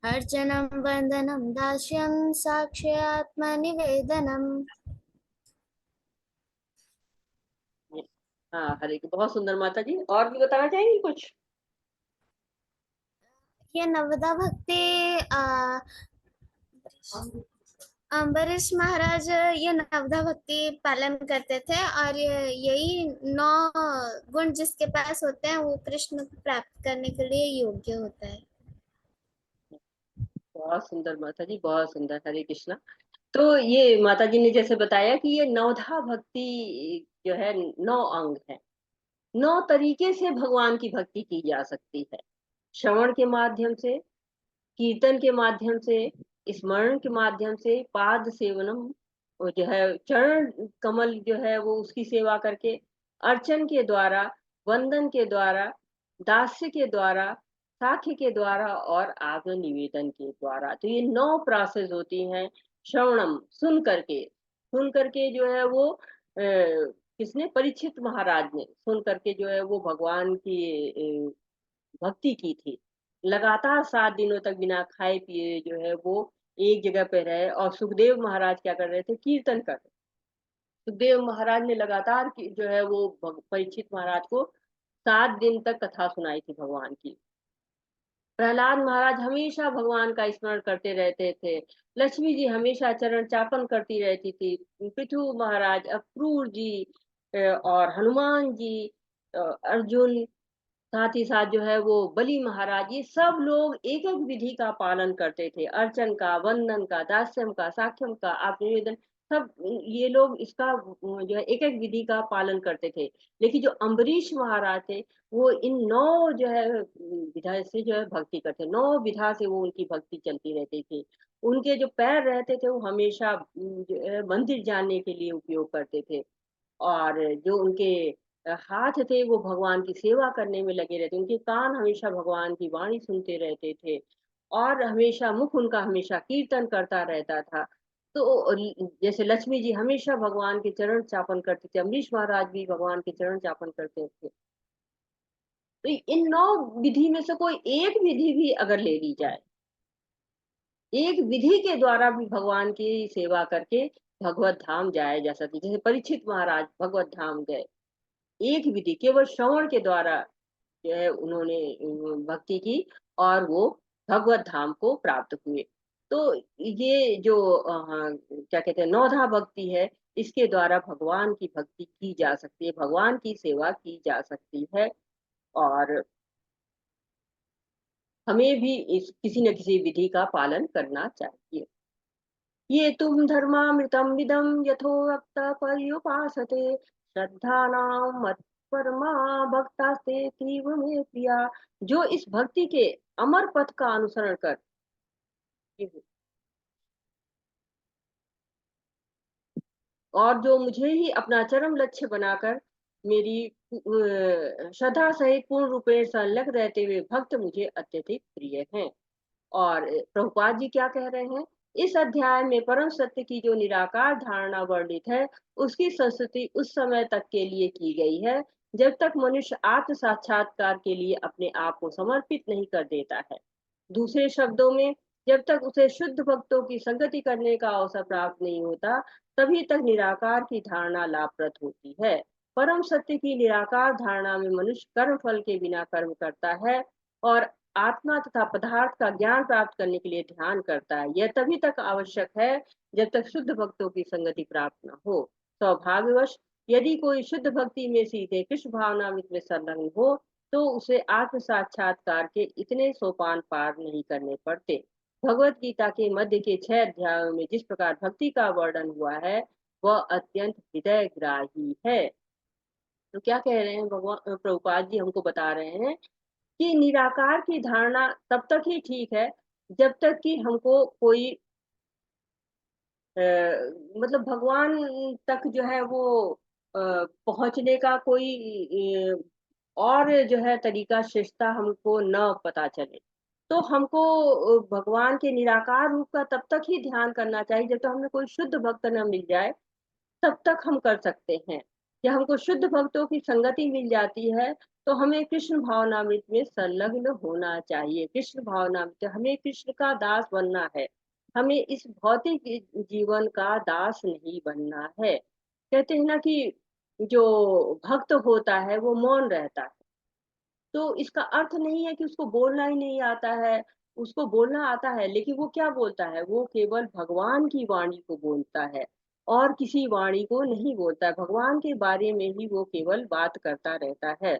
अर्चनं वन्दनं दास्यं साक्ष्यात्मनिवेदनम्। हाँ हरे बहुत सुंदर माता जी, और भी बताना चाहेंगी कुछ? ये नवदा भक्ति अम्बरीश महाराज ये नवदा भक्ति पालन करते थे, और यही 9 गुण जिसके पास होते हैं वो कृष्ण को प्राप्त करने के लिए योग्य होता है। बहुत सुंदर माता जी, बहुत सुंदर। हरे कृष्णा। तो ये माता जी ने जैसे बताया कि ये नवधा भक्ति जो है 9 अंग है, 9 तरीके से भगवान की भक्ति की जा सकती है। श्रवण के माध्यम से, कीर्तन के माध्यम से, स्मरण के माध्यम से, पाद सेवनम वो जो है चरण कमल जो है वो उसकी सेवा करके, अर्चन के द्वारा, वंदन के द्वारा, दास्य के द्वारा, साख्य के द्वारा और आत्म निवेदन के द्वारा। तो ये 9 प्रोसेस होती हैं। श्रवणम सुन करके जो है वो किसने? परीक्षित महाराज ने सुन करके जो है वो भगवान की भक्ति की थी। लगातार 7 दिनों तक बिना खाए पिए जो है वो एक जगह पे रहे, और सुखदेव महाराज क्या कर रहे थे? कीर्तन कर रहे। सुखदेव महाराज ने लगातार जो है वो परीक्षित महाराज को 7 दिन तक कथा सुनाई थी भगवान की। प्रहलाद महाराज हमेशा भगवान का स्मरण करते रहते थे। लक्ष्मी जी हमेशा चरण चापन करती रहती थी। पृथु महाराज, अक्रूर जी, और हनुमान जी, अर्जुन, साथ ही साथ जो है वो बलि महाराज, ये सब लोग एक एक विधि का पालन करते थे, अर्चन का, वंदन का, दास्यम का, साख्यम का, आप निवेदन, सब ये लोग इसका जो है एक एक विधि का पालन करते थे। लेकिन जो अम्बरीश महाराज थे वो इन 9 जो है विधा से जो है भक्ति करते, 9 विधा से वो उनकी भक्ति चलती रहती थी। उनके जो पैर रहते थे वो हमेशा जो है मंदिर जाने के लिए उपयोग करते थे, और जो उनके हाथ थे वो भगवान की सेवा करने में लगे रहते, उनके कान हमेशा भगवान की वाणी सुनते रहते थे, और हमेशा मुख उनका हमेशा कीर्तन करता रहता था। तो जैसे लक्ष्मी जी हमेशा भगवान के चरण चापन करते थे, अम्बरीश महाराज भी भगवान के चरण चापन करते थे। तो इन 9 विधि में से कोई एक विधि भी अगर ले ली जाए, एक विधि के द्वारा भी भगवान की सेवा करके भगवत धाम जाया जा सकती, जैसे परीक्षित महाराज भगवत धाम गए एक विधि केवल श्रवण के द्वारा, जो है उन्होंने भक्ति की, और वो भगवत धाम को प्राप्त हुए। तो ये जो क्या कहते हैं नौधा भक्ति है, इसके द्वारा भगवान की भक्ति की जा सकती है, भगवान की सेवा की जा सकती है। और हमें भी इस किसी न किसी विधि का पालन करना चाहिए। ये तुम धर्मामृतम विदम यथोक्त पर्युपासते श्रद्धानां मत्परमा भक्तास्ते तीव्र में प्रिया। जो इस भक्ति के अमर पथ का अनुसरण कर, और जो मुझे ही अपना चरम लक्ष्य बनाकर मेरी श्रद्धा सहित पूर्ण रूपे संलग्न रहते हुए भक्त मुझे अत्यधिक प्रिय हैं। और प्रभुपाद जी क्या कह रहे हैं, इस अध्याय में परम सत्य की जो निराकार धारणा वर्णित है, उसकी संस्तुति उस समय तक के लिए की गई है जब तक मनुष्य आत्म साक्षात्कार के लिए अपने आप को समर्पित नहीं कर देता है। दूसरे शब्दों में, जब तक उसे शुद्ध भक्तों की संगति करने का अवसर प्राप्त नहीं होता, तभी तक निराकार की धारणा लाभप्रद होती है। परम सत्य की निराकार धारणा में मनुष्य कर्म फल के बिना कर्म करता है और आत्मा तथा पदार्थ का ज्ञान प्राप्त करने के लिए ध्यान करता है। यह तभी तक आवश्यक है जब तक शुद्ध भक्तों की संगति प्राप्त न हो। सौभाग्यवश यदि कोई शुद्ध भक्ति में सीधे कृष्ण भावनामृत में संलग्न हो, तो उसे आत्म साक्षात्कार के इतने सोपान पार नहीं करने पड़ते। भगवत गीता के मध्य के 6 अध्यायों में जिस प्रकार भक्ति का वर्णन हुआ है, वह अत्यंत हृदयग्राही है। तो क्या कह रहे हैं भगवान प्रभुपाद जी, हमको बता रहे हैं कि निराकार की धारणा तब तक ही ठीक है जब तक कि हमको कोई अ, मतलब भगवान तक जो है वो पहुंचने का कोई और जो है तरीका श्रेष्ठता हमको न पता चले। तो हमको भगवान के निराकार रूप का तब तक ही ध्यान करना चाहिए जब तक हमें कोई शुद्ध भक्त न मिल जाए, तब तक हम कर सकते हैं। या हमको शुद्ध भक्तों की संगति मिल जाती है, तो हमें कृष्ण भावनामृत में संलग्न होना चाहिए। कृष्ण भावनामृत, हमें कृष्ण का दास बनना है। हमें इस भौतिक जीवन का दास नहीं बनना है। कहते हैं ना कि जो भक्त होता है वो मौन रहता है। तो इसका अर्थ नहीं है कि उसको बोलना ही नहीं आता है, उसको बोलना आता है, लेकिन वो क्या बोलता है, वो केवल भगवान की वाणी को बोलता है और किसी वाणी को नहीं बोलता है। भगवान के बारे में ही वो केवल बात करता रहता है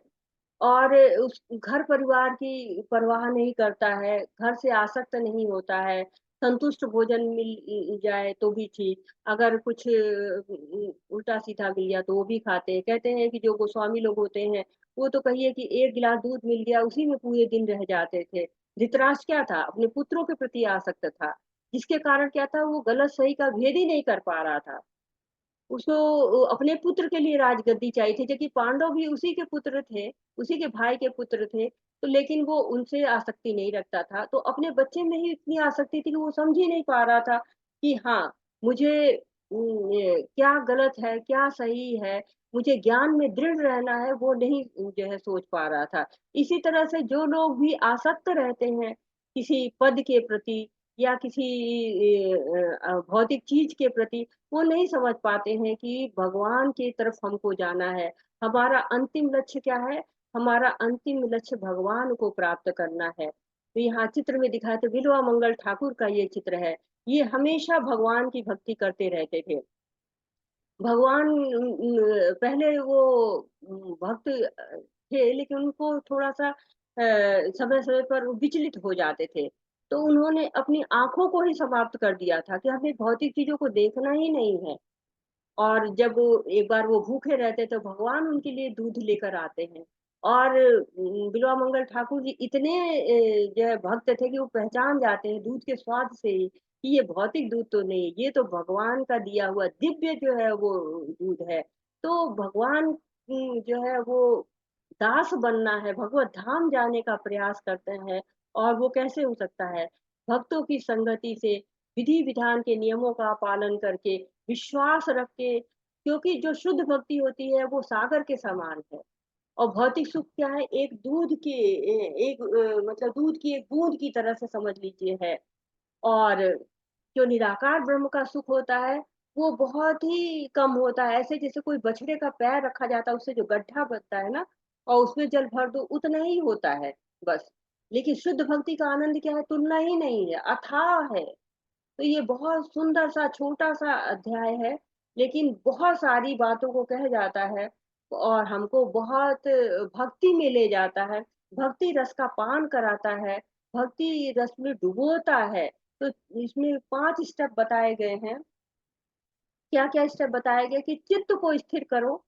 और उस घर परिवार की परवाह नहीं करता है, घर से आसक्त नहीं होता है। संतुष्ट भोजन मिल जाए तो भी ठीक, अगर कुछ उल्टा सीधा मिल गया तो वो भी खाते हैं। कहते हैं कि जो गोस्वामी लोग होते हैं, वो तो कहिए कि 1 गिलास दूध मिल गया उसी में पूरे दिन रह जाते थे। धृतराष्ट्र क्या था, अपने पुत्रों के प्रति आसक्त था, जिसके कारण क्या था, वो गलत सही का भेद ही नहीं कर पा रहा था। उसको अपने पुत्र के लिए राजगद्दी चाहिए थी, जबकि पांडव भी उसी के पुत्र थे, उसी के भाई के पुत्र थे। तो लेकिन वो उनसे आसक्ति नहीं रखता था, तो अपने बच्चे में ही इतनी आसक्ति थी कि वो समझ ही नहीं पा रहा था कि हाँ, मुझे क्या गलत है, क्या सही है, मुझे ज्ञान में दृढ़ रहना है, वो नहीं जो है सोच पा रहा था। इसी तरह से जो लोग भी आसक्त रहते हैं किसी पद के प्रति या किसी भौतिक चीज के प्रति, वो नहीं समझ पाते हैं कि भगवान की तरफ हमको जाना है। हमारा अंतिम लक्ष्य क्या है? हमारा अंतिम लक्ष्य भगवान को प्राप्त करना है। तो यहाँ चित्र में दिखाया तो बिल्वा मंगल ठाकुर का ये चित्र है। ये हमेशा भगवान की भक्ति करते रहते थे। भगवान पहले वो भक्त थे, लेकिन उनको थोड़ा-सा समय-समय पर वो विचलित हो जाते थे। तो उन्होंने अपनी आँखों को ही समाप्त कर दिया था कि हमें भौतिक चीज़ों को देखना ही नहीं है। और जब एक बार वो भूखे रहते तो भगवान उनके लिए दूध लेकर आते हैं। और बिल्वामंगल ठाकुर जी इतने जो है भक्त थे कि वो पहचान जाते हैं दूध के स्वाद से ही कि ये भौतिक दूध तो नहीं, ये तो भगवान का दिया हुआ दिव्य जो है वो दूध है। तो भगवान जो है वो दास बनना है, भगवत धाम जाने का प्रयास करते हैं। और वो कैसे हो सकता है? भक्तों की संगति से, विधि विधान के नियमों का पालन करके, विश्वास रख के, क्योंकि जो शुद्ध भक्ति होती है वो सागर के समान है। और भौतिक सुख क्या है? एक दूध के एक मतलब दूध की एक बूंद की तरह से समझ लीजिए है। और जो निराकार ब्रह्म का सुख होता है, वो बहुत ही कम होता है। ऐसे जैसे कोई बछड़े का पैर रखा जाता है, उससे जो गड्ढा बनता है ना, और उसमें जल भर दो, उतना ही होता है बस। लेकिन शुद्ध भक्ति का आनंद क्या है? तुलना ही नहीं है, अथाह है। तो ये बहुत सुंदर सा छोटा सा अध्याय है, लेकिन बहुत सारी बातों को कह जाता है। और हमको बहुत भक्ति में ले जाता है, भक्ति रस का पान कराता है, भक्ति रस में डुबोता है। तो इसमें 5 स्टेप बताए गए हैं। क्या-क्या स्टेप बताया गया कि चित्त को स्थिर करो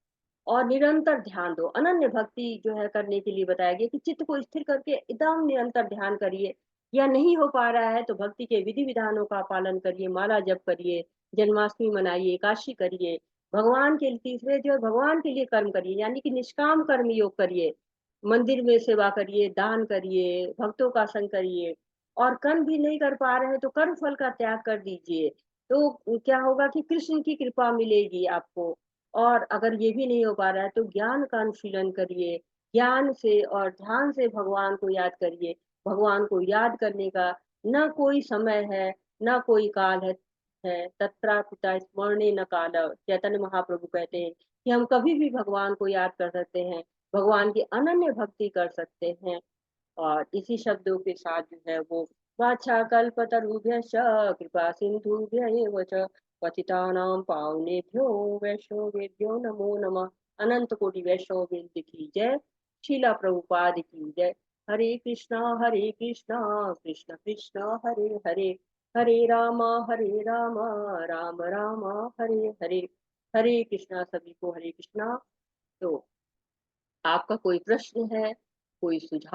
और निरंतर ध्यान दो। अनन्य भक्ति जो है करने के लिए बताया गया कि चित्त को स्थिर करके एकदम निरंतर ध्यान करिए, या नहीं हो पा रहा है तो भक्ति के विधि-विधानों का पालन करिए, माला जप करिए, जन्माष्टमी मनाइए, एकादशी करिए, भगवान के लिए तीसरे जो है भगवान के लिए कर्म करिए, यानी कि निष्काम कर्म योग करिए, मंदिर में सेवा करिए, दान करिए, भक्तों का संग करिए, और कर्म भी नहीं कर पा रहे हैं तो कर्म फल का त्याग कर दीजिए। तो क्या होगा कि कृष्ण की कृपा मिलेगी आपको। और अगर ये भी नहीं हो पा रहा है तो ज्ञान का अनुशीलन करिए, ज्ञान से और ध्यान से भगवान को याद करिए। भगवान को याद करने का ना कोई समय है, ना कोई काल है। तत्रापिता स्मरणे न काल। चैतन्य महाप्रभु कहते हैं कि हम कभी भी भगवान को याद कर सकते हैं, भगवान की अनन्य भक्ति कर सकते हैं। और इसी शब्दों के साथ जो है वो वाछाकल्पतरुभ्यश्च कृपा सिंधुभ्य एव च पतितानां पावनेभ्यो वैष्णवेभ्यो नमो नमः। अनंत कोटि वैष्णव वृंद की जय। शीला प्रभुपाद की जय। हरे कृष्णा कृष्ण कृष्ण हरे हरे, हरे राम राम राम हरे हरे। हरे कृष्णा सभी को हरे कृष्णा। तो आपका कोई प्रश्न है, कोई सुझाव